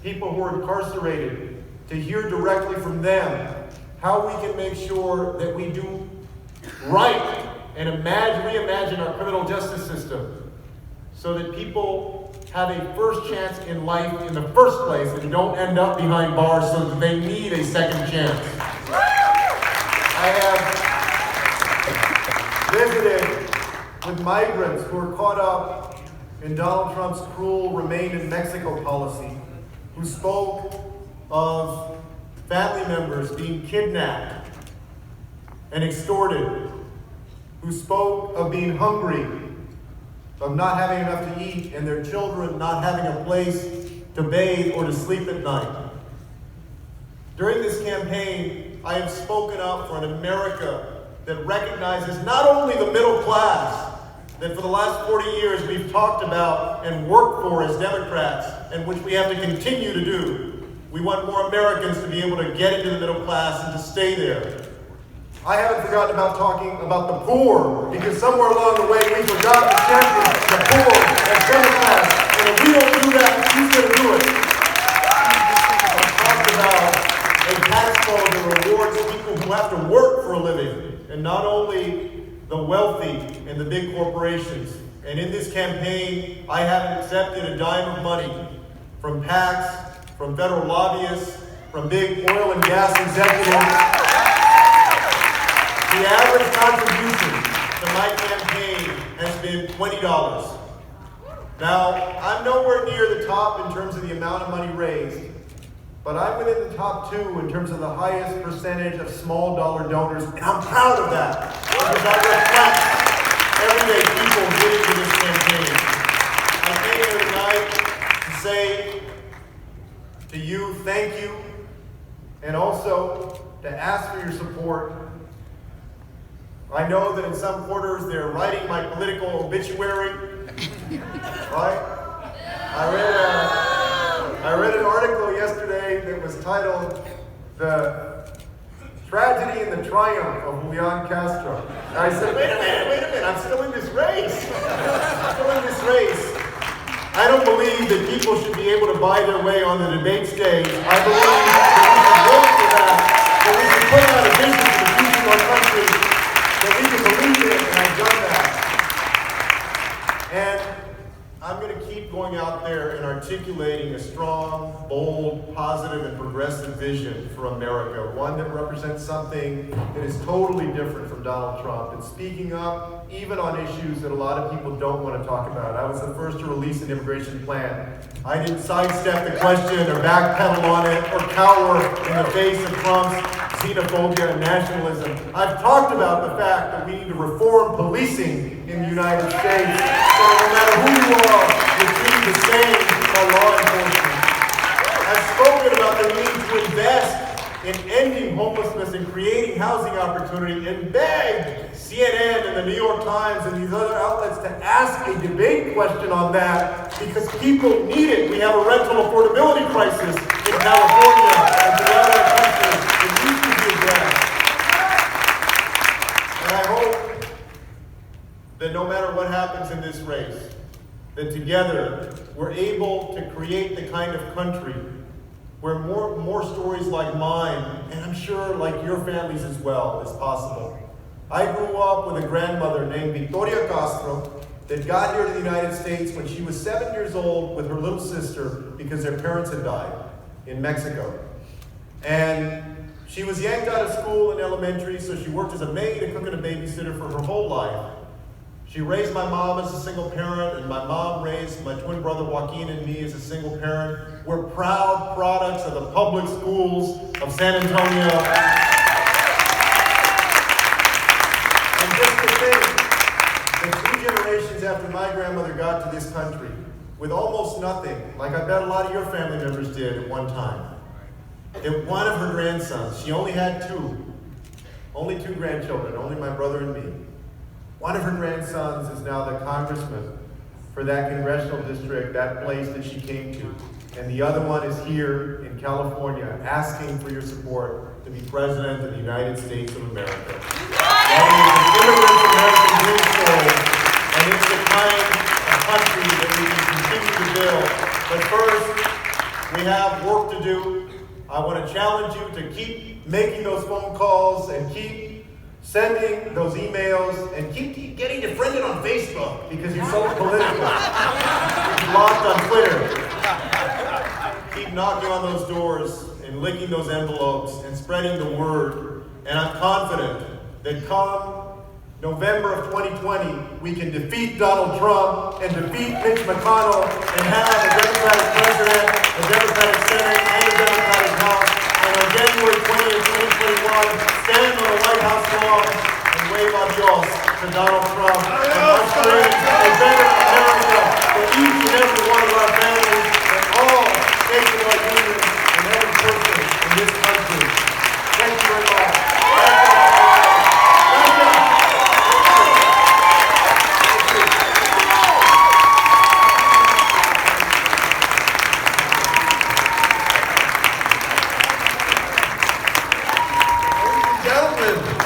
people who are incarcerated, to hear directly from them how we can make sure that we do right and reimagine our criminal justice system so that people have a first chance in life in the first place and don't end up behind bars so that they need a second chance. I have visited with migrants who are caught up in Donald Trump's cruel Remain in Mexico policy, who spoke of family members being kidnapped and extorted, who spoke of being hungry, of not having enough to eat, and their children not having a place to bathe or to sleep at night. During this campaign, I have spoken up for an America that recognizes not only the middle class that for the last 40 years we've talked about and worked for as Democrats, and which we have to continue to do. We want more Americans to be able to get into the middle class and to stay there. I haven't forgotten about talking about the poor, because somewhere along the way we forgot to champion the poor as Democrats, and if we don't do that, who's going to do it? I've talked about a tax code that rewards people who have to work for a living, and not only the wealthy and the big corporations. And in this campaign, I haven't accepted a dime of money from PACs, from federal lobbyists, from big oil and gas executives. The average contribution to my campaign has been $20. Now, I'm nowhere near the top in terms of the amount of money raised, but I'm within the top 2 in terms of the highest percentage of small dollar donors, and I'm proud of that because that reflects everyday people getting to this campaign. I came here tonight to say to you, thank you, and also to ask for your support. I know that in some quarters they're writing my political obituary, right? I read an article yesterday that was titled "The Tragedy and the Triumph of Julian Castro." And I said, wait a minute, I'm still in this race. I don't believe that people should be able to buy their way on the debate stage. I believe that we should vote for that, that we should put out a vision for the future of our country, that we can believe in, and I've done that. And I'm going to keep going out there and articulating a strong, bold, positive, and progressive vision for America, one that represents something that is totally different from Donald Trump, and speaking up even on issues that a lot of people don't want to talk about. I was the first to release an immigration plan. I didn't sidestep the question or backpedal on it or cower in the face of Trump's xenophobia and nationalism. I've talked about the fact that we need to reform policing in the United States, so no matter who you are, you're treated the same by law enforcement. I've spoken about the need to invest in ending homelessness and creating housing opportunity, and begged CNN and the New York Times and these other outlets to ask a debate question on that, because people need it. We have a rental affordability crisis in California and throughout our country. It needs to be addressed. And I hope that no matter what happens in this race, that together we're able to create the kind of country where more stories like mine, and I'm sure like your families as well, is possible. I grew up with a grandmother named Julian Castro that got here to the United States when she was 7 years old with her little sister because their parents had died in Mexico. And she was yanked out of school in elementary, so she worked as a maid, a cook, and a babysitter for her whole life. She raised my mom as a single parent, and my mom raised my twin brother Joaquin and me as a single parent. We're proud products of the public schools of San Antonio. And just to think that 2 generations after my grandmother got to this country, with almost nothing, like I bet a lot of your family members did at one time, that one of her grandsons, she only had 2, only 2 grandchildren, only my brother and me. One of her grandsons is now the congressman for that congressional district, that place that she came to. And the other one is here in California asking for your support to be president of the United States of America. That is an immigrant American dream story, and it's the kind of country that we can continue to build. But first, we have work to do. I want to challenge you to keep making those phone calls and keep sending those emails, and keep getting defriended on Facebook because you're so political. You're blocked on Twitter. Keep knocking on those doors and licking those envelopes and spreading the word. And I'm confident that come November of 2020, we can defeat Donald Trump and defeat Mitch McConnell and have a Democratic president, a Democratic Senate, and a Democratic House. And on January 20th, 2021, stand on the White House lawn and wave adios to Donald Trump and usher in a better America for each and every one of our families and all states of our union and every person in this country. Thank you very much.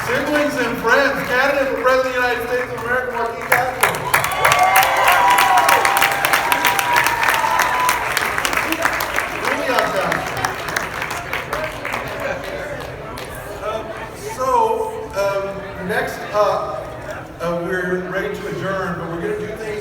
Siblings and friends, candidate for President of the United States of America, Julian Castro. Next up, we're ready to adjourn, but we're going to do things